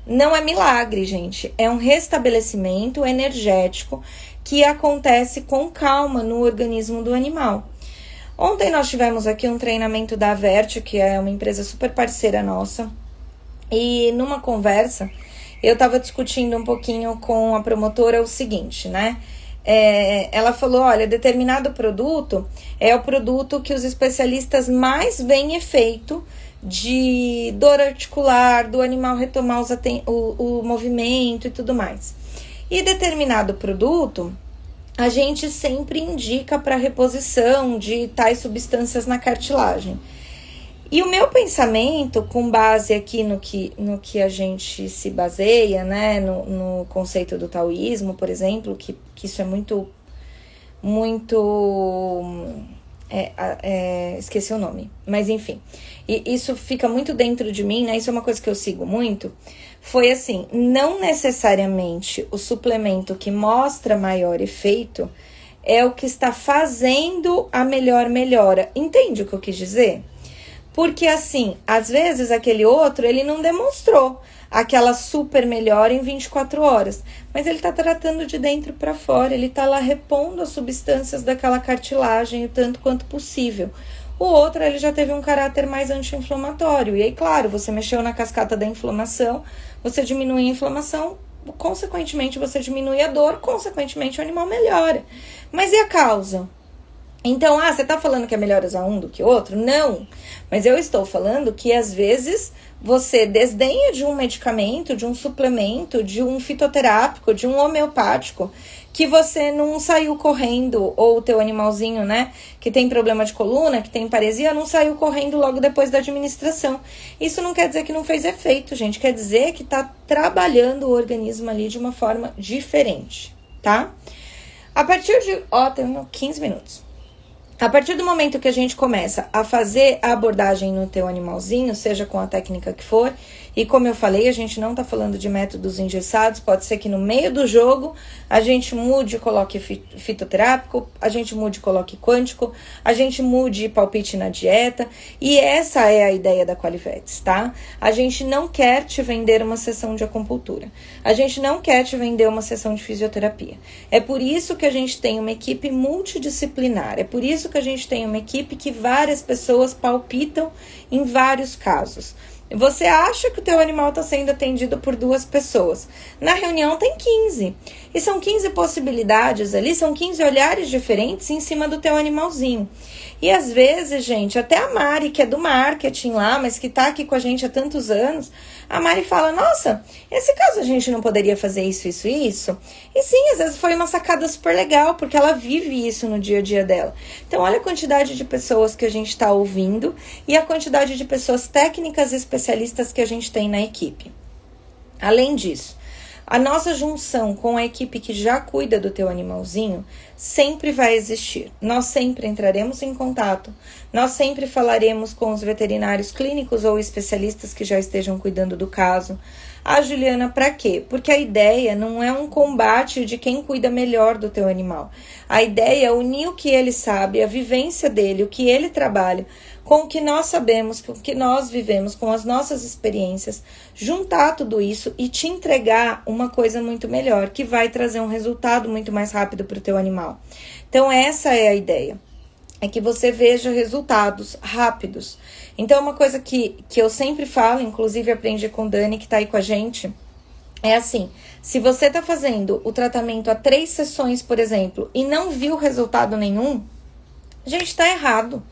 não é milagre, gente. É um restabelecimento energético que acontece com calma no organismo do animal. Ontem nós tivemos aqui um treinamento da Avert, que é uma empresa super parceira nossa. E numa conversa, eu estava discutindo um pouquinho com a promotora o seguinte, né? Ela falou, olha, determinado produto é o produto que os especialistas mais veem efeito de dor articular, do animal retomar o movimento e tudo mais. E determinado produto, a gente sempre indica para reposição de tais substâncias na cartilagem. E o meu pensamento, com base aqui no que a gente se baseia, né, no conceito do taoísmo, por exemplo, que isso é muito Esqueci o nome, mas enfim. E isso fica muito dentro de mim, né? Isso é uma coisa que eu sigo muito. Foi assim, não necessariamente o suplemento que mostra maior efeito é o que está fazendo a melhor melhora. Entende o que eu quis dizer? Porque assim, às vezes aquele outro, ele não demonstrou aquela super melhora em 24 horas, mas ele tá tratando de dentro para fora, ele tá lá repondo as substâncias daquela cartilagem o tanto quanto possível. O outro, ele já teve um caráter mais anti-inflamatório, e aí, claro, você mexeu na cascata da inflamação, você diminui a inflamação, consequentemente você diminui a dor, consequentemente o animal melhora. Mas e a causa? Então, você tá falando que é melhor usar um do que outro? Não, mas eu estou falando que às vezes você desdenha de um medicamento, de um suplemento, de um fitoterápico, de um homeopático, que você não saiu correndo, ou o teu animalzinho, né, que tem problema de coluna, que tem paresia, não saiu correndo logo depois da administração. Isso não quer dizer que não fez efeito, gente, quer dizer que tá trabalhando o organismo ali de uma forma diferente, tá? A partir de... tem 15 minutos. A partir do momento que a gente começa a fazer a abordagem no teu animalzinho, seja com a técnica que for, e como eu falei, a gente não tá falando de métodos engessados, pode ser que no meio do jogo a gente mude e coloque fitoterápico, a gente mude e coloque quântico, a gente mude palpite na dieta, e essa é a ideia da Qualivets, tá? A gente não quer te vender uma sessão de acupuntura, a gente não quer te vender uma sessão de fisioterapia. É por isso que a gente tem uma equipe multidisciplinar, é por isso que a gente tem uma equipe que várias pessoas palpitam em vários casos. Você acha que o teu animal está sendo atendido por 2 pessoas. Na reunião tem 15. E são 15 possibilidades ali, são 15 olhares diferentes em cima do teu animalzinho. E às vezes, gente, até a Mari, que é do marketing lá, mas que tá aqui com a gente há tantos anos, a Mari fala, nossa, esse caso a gente não poderia fazer isso, isso e isso? E sim, às vezes foi uma sacada super legal, porque ela vive isso no dia a dia dela. Então, olha a quantidade de pessoas que a gente está ouvindo e a quantidade de pessoas técnicas e especialistas que a gente tem na equipe. Além disso, a nossa junção com a equipe que já cuida do teu animalzinho sempre vai existir. Nós sempre entraremos em contato, nós sempre falaremos com os veterinários clínicos ou especialistas que já estejam cuidando do caso. A Juliana, para quê? Porque a ideia não é um combate de quem cuida melhor do teu animal. A ideia é unir o que ele sabe, a vivência dele, o que ele trabalha, com o que nós sabemos, com o que nós vivemos, com as nossas experiências, juntar tudo isso e te entregar uma coisa muito melhor, que vai trazer um resultado muito mais rápido para o teu animal. Então, essa é a ideia, é que você veja resultados rápidos. Então, uma coisa que eu sempre falo, inclusive aprendi com Dani, que está aí com a gente, é assim, se você está fazendo o tratamento a 3 sessões, por exemplo, e não viu resultado nenhum, gente, está errado.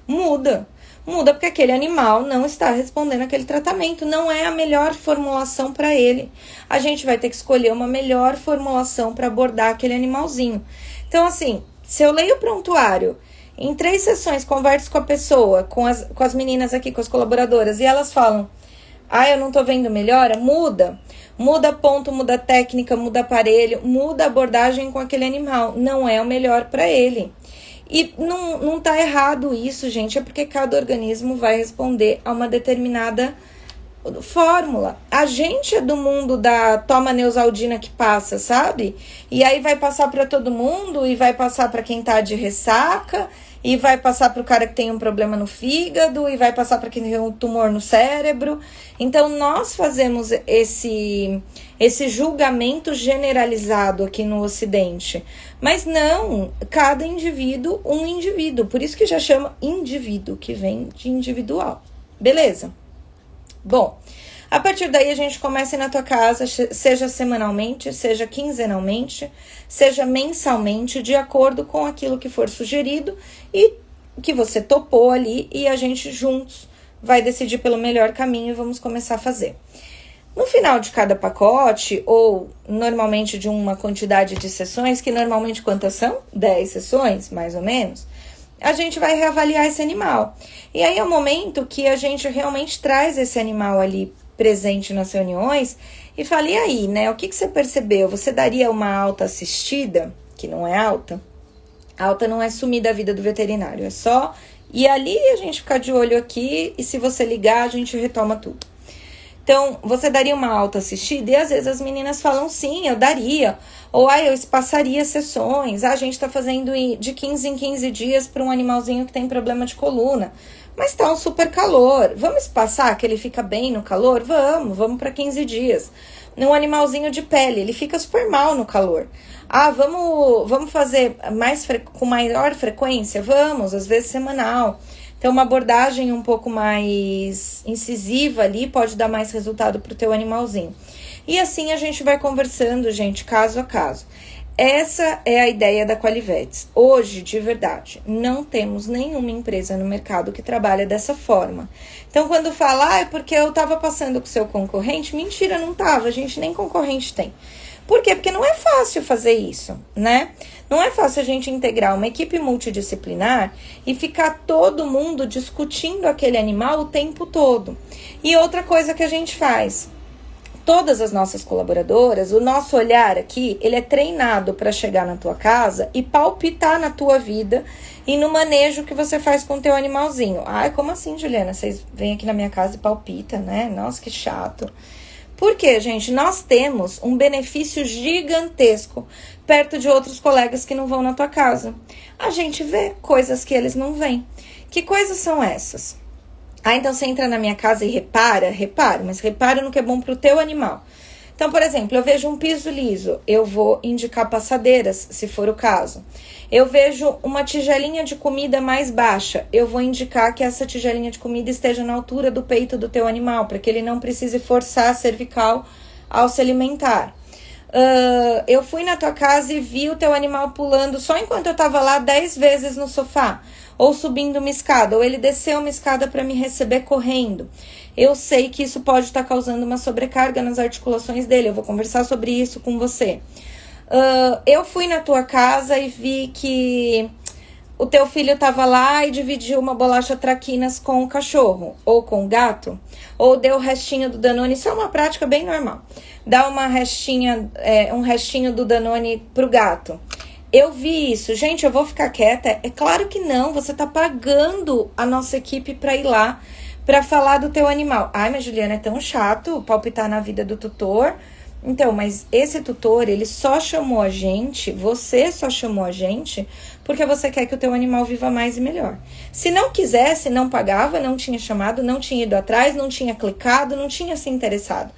Muda porque aquele animal não está respondendo aquele tratamento, não é a melhor formulação para ele. A gente vai ter que escolher uma melhor formulação para abordar aquele animalzinho. Então, assim, se eu leio o prontuário, em 3 sessões converso com a pessoa, com as meninas aqui, com as colaboradoras, e elas falam, eu não tô vendo melhora, muda ponto, muda técnica, muda aparelho, muda abordagem com aquele animal, não é o melhor para ele. E não tá errado isso, gente, é porque cada organismo vai responder a uma determinada fórmula. A gente é do mundo da toma Neosaldina que passa, sabe? E aí vai passar para todo mundo, e vai passar para quem tá de ressaca, e vai passar para o cara que tem um problema no fígado, e vai passar para quem tem um tumor no cérebro. Então, nós fazemos esse julgamento generalizado aqui no Ocidente. Mas não, cada indivíduo, um indivíduo. Por isso que já chama indivíduo, que vem de individual. Beleza? Bom, a partir daí a gente começa a ir na tua casa, seja semanalmente, seja quinzenalmente, seja mensalmente, de acordo com aquilo que for sugerido e que você topou ali, e a gente juntos vai decidir pelo melhor caminho e vamos começar a fazer. No final de cada pacote, ou normalmente de uma quantidade de sessões, que normalmente quantas são? 10 sessões, mais ou menos, a gente vai reavaliar esse animal. E aí é o momento que a gente realmente traz esse animal ali presente nas reuniões e fala, e aí, né? O que você percebeu? Você daria uma alta assistida, que não é alta? A alta não é sumir da vida do veterinário, é só ir ali e a gente ficar de olho aqui, e se você ligar, a gente retoma tudo. Então, você daria uma alta assistida? E às vezes as meninas falam, sim, eu daria. Ou, eu espaçaria sessões. A gente tá fazendo de 15 em 15 dias para um animalzinho que tem problema de coluna. Mas tá um super calor. Vamos espaçar que ele fica bem no calor? Vamos para 15 dias. Um animalzinho de pele, ele fica super mal no calor. Vamos fazer com maior frequência? Vamos, às vezes semanal. Então, uma abordagem um pouco mais incisiva ali pode dar mais resultado para o teu animalzinho. E assim a gente vai conversando, gente, caso a caso. Essa é a ideia da Qualivets. Hoje, de verdade, não temos nenhuma empresa no mercado que trabalha dessa forma. Então, quando fala, é porque eu estava passando com o seu concorrente, mentira, não estava, a gente nem concorrente tem. Por quê? Porque não é fácil fazer isso, né? Não é fácil a gente integrar uma equipe multidisciplinar e ficar todo mundo discutindo aquele animal o tempo todo. E outra coisa que a gente faz, todas as nossas colaboradoras, o nosso olhar aqui, ele é treinado para chegar na tua casa e palpitar na tua vida e no manejo que você faz com o teu animalzinho. Como assim, Juliana? Vocês vêm aqui na minha casa e palpitam, né? Nossa, que chato. Por quê, gente? Nós temos um benefício gigantesco perto de outros colegas que não vão na tua casa. A gente vê coisas que eles não veem. Que coisas são essas? Então você entra na minha casa e repara, mas repara no que é bom pro teu animal. Então, por exemplo, eu vejo um piso liso, eu vou indicar passadeiras, se for o caso. Eu vejo uma tigelinha de comida mais baixa, eu vou indicar que essa tigelinha de comida esteja na altura do peito do teu animal, para que ele não precise forçar a cervical ao se alimentar. Eu fui na tua casa e vi o teu animal pulando só enquanto eu estava lá 10 vezes no sofá, ou subindo uma escada, ou ele desceu uma escada para me receber correndo. Eu sei que isso pode estar causando uma sobrecarga nas articulações dele, eu vou conversar sobre isso com você. Eu fui na tua casa e vi que o teu filho estava lá e dividiu uma bolacha traquinas com o cachorro, ou com o gato, ou deu o restinho do Danone. Isso é uma prática bem normal. Dá um restinho do Danone pro gato. Eu vi isso. Gente, eu vou ficar quieta? É claro que não. Você tá pagando a nossa equipe para ir lá para falar do teu animal. Mas Juliana, é tão chato palpitar na vida do tutor. Então, mas esse tutor, ele só chamou a gente, você só chamou a gente, porque você quer que o teu animal viva mais e melhor. Se não quisesse, não pagava, não tinha chamado, não tinha ido atrás, não tinha clicado, não tinha se interessado.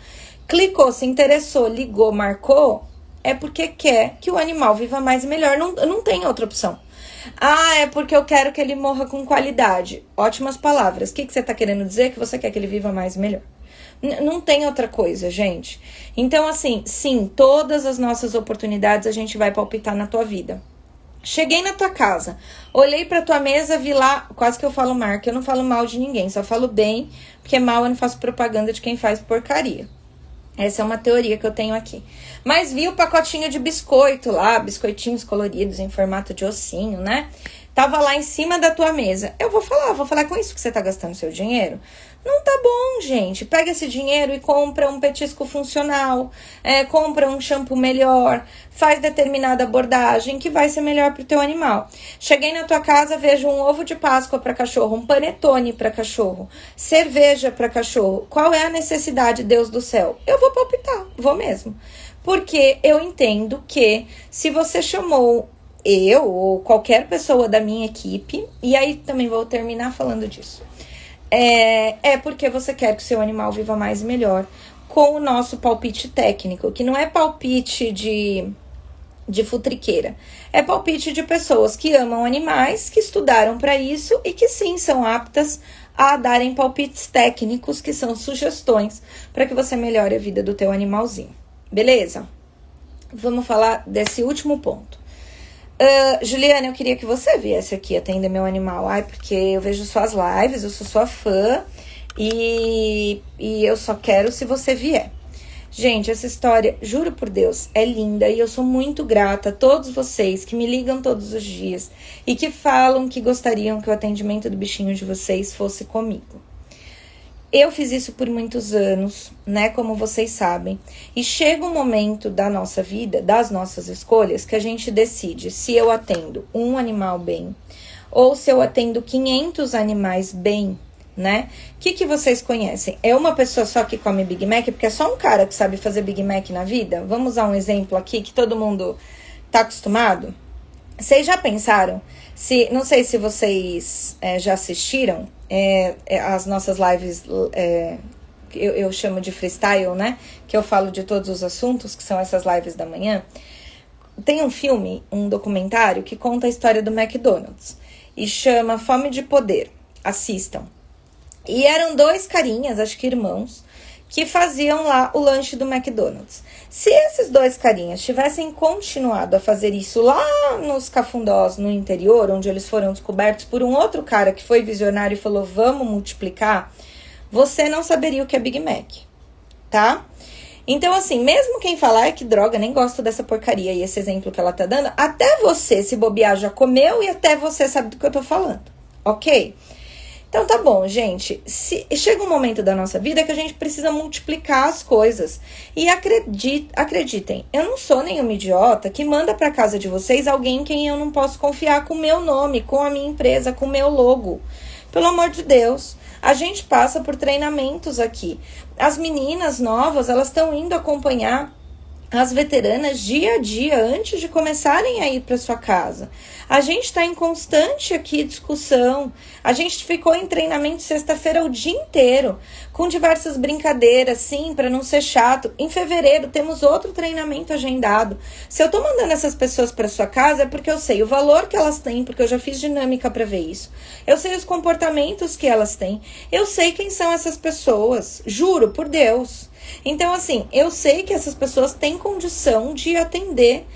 Clicou, se interessou, ligou, marcou, é porque quer que o animal viva mais e melhor. Não tem outra opção. É porque eu quero que ele morra com qualidade. Ótimas palavras. O que você está querendo dizer? Que você quer que ele viva mais e melhor. Não tem outra coisa, gente. Então, assim, sim, todas as nossas oportunidades a gente vai palpitar na tua vida. Cheguei na tua casa, olhei pra tua mesa, vi lá, quase que eu falo marca, eu não falo mal de ninguém, só falo bem, porque mal eu não faço propaganda de quem faz porcaria. Essa é uma teoria que eu tenho aqui. Mas vi o pacotinho de biscoito lá, biscoitinhos coloridos em formato de ossinho, né? Tava lá em cima da tua mesa. Eu vou falar com isso que você tá gastando seu dinheiro? Não tá bom, gente. Pega esse dinheiro e compra um petisco funcional, compra um shampoo melhor, faz determinada abordagem que vai ser melhor pro teu animal. Cheguei na tua casa, vejo um ovo de Páscoa para cachorro, um panetone para cachorro, cerveja para cachorro. Qual é a necessidade, Deus do céu? Eu vou palpitar, vou mesmo. Porque eu entendo que se você chamou eu ou qualquer pessoa da minha equipe, e aí também vou terminar falando disso, porque você quer que o seu animal viva mais e melhor com o nosso palpite técnico, que não é palpite de futriqueira, é palpite de pessoas que amam animais, que estudaram para isso e que sim, são aptas a darem palpites técnicos, que são sugestões para que você melhore a vida do teu animalzinho. Beleza? Vamos falar desse último ponto. Juliana, eu queria que você viesse aqui atender meu animal. Porque eu vejo suas lives, eu sou sua fã e eu só quero se você vier. Gente, essa história, juro por Deus, é linda e eu sou muito grata a todos vocês que me ligam todos os dias e que falam que gostariam que o atendimento do bichinho de vocês fosse comigo. Eu fiz isso por muitos anos, né? Como vocês sabem. E chega um momento da nossa vida, das nossas escolhas, que a gente decide se eu atendo um animal bem ou se eu atendo 500 animais bem, né? O que vocês conhecem? É uma pessoa só que come Big Mac? Porque é só um cara que sabe fazer Big Mac na vida? Vamos usar um exemplo aqui que todo mundo tá acostumado? Vocês já pensaram? Não sei se vocês já assistiram as nossas lives, eu chamo de freestyle, né? Que eu falo de todos os assuntos, que são essas lives da manhã. Tem um filme, um documentário, que conta a história do McDonald's. E chama Fome de Poder. Assistam. E eram 2 carinhas, acho que irmãos, que faziam lá o lanche do McDonald's. Se esses 2 carinhas tivessem continuado a fazer isso lá nos cafundós, no interior, onde eles foram descobertos por um outro cara que foi visionário e falou, vamos multiplicar, você não saberia o que é Big Mac, tá? Então, assim, mesmo quem falar que droga, nem gosto dessa porcaria e esse exemplo que ela tá dando, até você, se bobear, já comeu e até você sabe do que eu tô falando, ok? Então tá bom, gente, chega um momento da nossa vida que a gente precisa multiplicar as coisas. E acreditem, eu não sou nenhuma idiota que manda pra casa de vocês alguém em quem eu não posso confiar com o meu nome, com a minha empresa, com o meu logo. Pelo amor de Deus, a gente passa por treinamentos aqui. As meninas novas, elas estão indo acompanhar as veteranas dia a dia, antes de começarem a ir para sua casa. A gente está em constante aqui discussão. A gente ficou em treinamento sexta-feira o dia inteiro, com diversas brincadeiras, sim, para não ser chato. Em fevereiro temos outro treinamento agendado. Se eu tô mandando essas pessoas para sua casa é porque eu sei o valor que elas têm, porque eu já fiz dinâmica para ver isso. Eu sei os comportamentos que elas têm. Eu sei quem são essas pessoas. Juro, por Deus. Então, assim, eu sei que essas pessoas têm condição de atender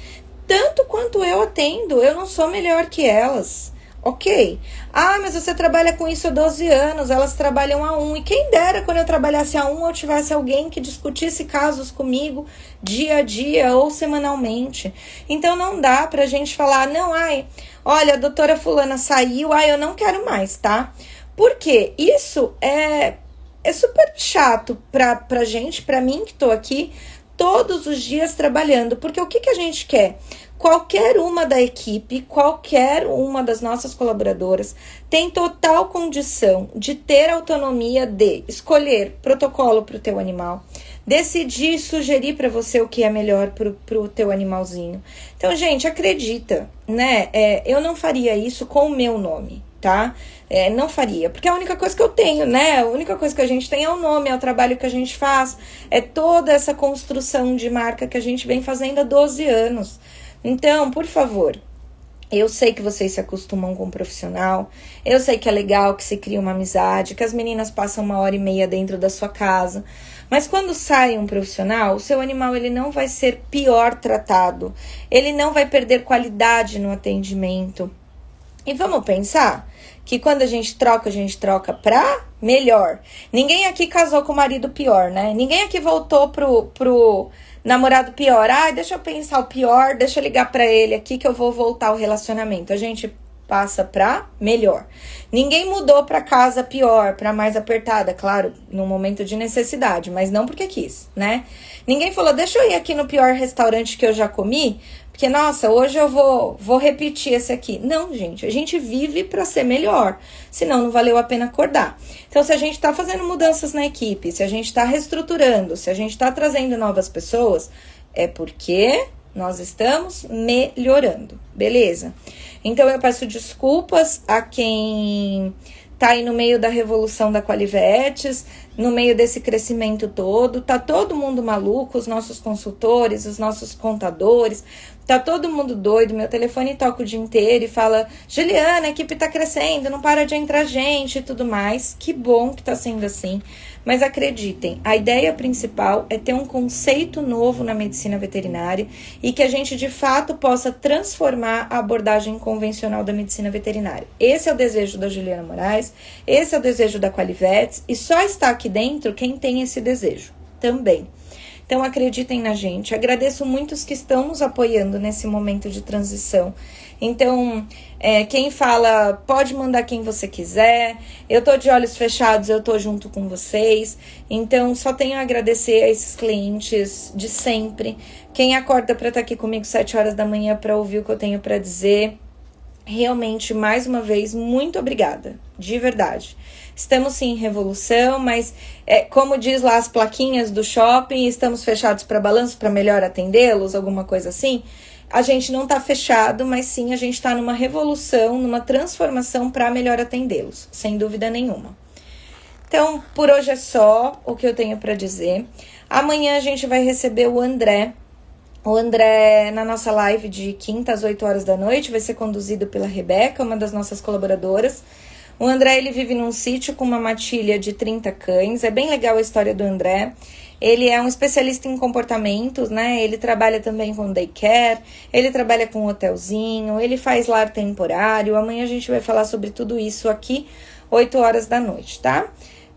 tanto quanto eu atendo. Eu não sou melhor que elas, ok? Ah, mas você trabalha com isso há 12 anos, elas trabalham há 1. E quem dera quando eu trabalhasse há 1, eu tivesse alguém que discutisse casos comigo dia a dia ou semanalmente. Então, não dá pra gente falar, não, olha, a doutora fulana saiu, eu não quero mais, tá? Porque isso é super chato pra gente, pra mim que tô aqui todos os dias trabalhando, porque o que a gente quer? Qualquer uma da equipe, qualquer uma das nossas colaboradoras tem total condição de ter autonomia de escolher protocolo para o teu animal, decidir, sugerir para você o que é melhor pro teu animalzinho. Então, gente, acredita, né? Eu não faria isso com o meu nome, tá? Não faria, porque é a única coisa que eu tenho, né? A única coisa que a gente tem é o nome, é o trabalho que a gente faz, é toda essa construção de marca que a gente vem fazendo há 12 anos. Então, por favor, eu sei que vocês se acostumam com um profissional, eu sei que é legal que se cria uma amizade, que as meninas passam 1h30 dentro da sua casa, mas quando sai um profissional, o seu animal ele não vai ser pior tratado, ele não vai perder qualidade no atendimento. E vamos pensar que quando a gente troca pra melhor. Ninguém aqui casou com o marido pior, né? Ninguém aqui voltou pro namorado pior. Deixa eu pensar o pior, deixa eu ligar pra ele aqui que eu vou voltar ao relacionamento. A gente passa pra melhor. Ninguém mudou pra casa pior, pra mais apertada, claro, num momento de necessidade, mas não porque quis, né? Ninguém falou, deixa eu ir aqui no pior restaurante que eu já comi, porque, nossa, hoje eu vou repetir esse aqui. Não, gente, a gente vive pra ser melhor, senão não valeu a pena acordar. Então, se a gente tá fazendo mudanças na equipe, se a gente tá reestruturando, se a gente tá trazendo novas pessoas, é porque nós estamos melhorando, beleza? Então, eu peço desculpas a quem tá aí no meio da revolução da Qualivetes, no meio desse crescimento todo, tá todo mundo maluco, os nossos consultores, os nossos contadores, tá todo mundo doido, meu telefone toca o dia inteiro e fala, Juliana, a equipe tá crescendo, não para de entrar gente e tudo mais, que bom que tá sendo assim, mas acreditem, a ideia principal é ter um conceito novo na medicina veterinária e que a gente de fato possa transformar a abordagem convencional da medicina veterinária. Esse é o desejo da Juliana Moraes, esse é o desejo da Qualivetes e só está aqui dentro quem tem esse desejo também. Então acreditem na gente. Agradeço muito os que estão nos apoiando nesse momento de transição. Então, quem fala, pode mandar quem você quiser. Eu tô de olhos fechados, eu tô junto com vocês. Então, só tenho a agradecer a esses clientes de sempre. Quem acorda para estar aqui comigo 7 horas da manhã para ouvir o que eu tenho para dizer. Realmente, mais uma vez, muito obrigada. De verdade. Estamos sim em revolução, mas como diz lá as plaquinhas do shopping, estamos fechados para balanço para melhor atendê-los, alguma coisa assim. A gente não está fechado, mas sim a gente está numa revolução, numa transformação para melhor atendê-los, sem dúvida nenhuma. Então, por hoje é só o que eu tenho para dizer. Amanhã a gente vai receber o André. O André, na nossa live de quinta às 8 horas da noite, vai ser conduzido pela Rebeca, uma das nossas colaboradoras. O André, ele vive num sítio com uma matilha de 30 cães. É bem legal a história do André. Ele é um especialista em comportamentos, né? Ele trabalha também com daycare, ele trabalha com hotelzinho, ele faz lar temporário. Amanhã a gente vai falar sobre tudo isso aqui, 8 horas da noite, tá?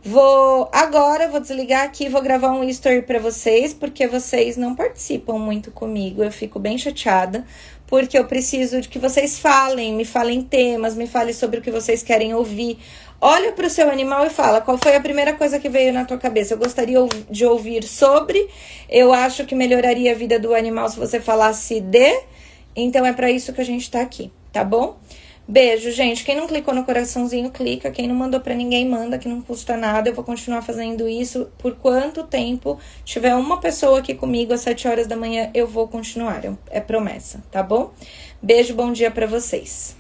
Vou desligar aqui, vou gravar um history para vocês, porque vocês não participam muito comigo, eu fico bem chateada, porque eu preciso de que vocês me falem temas, me falem sobre o que vocês querem ouvir. Olha para o seu animal e fala, qual foi a primeira coisa que veio na tua cabeça? Eu gostaria de ouvir sobre, eu acho que melhoraria a vida do animal se você falasse de, então é para isso que a gente tá aqui, tá bom? Beijo, gente. Quem não clicou no coraçãozinho, clica. Quem não mandou pra ninguém, manda, que não custa nada. Eu vou continuar fazendo isso por quanto tempo tiver uma pessoa aqui comigo às 7 horas da manhã, eu vou continuar. É promessa, tá bom? Beijo, bom dia pra vocês.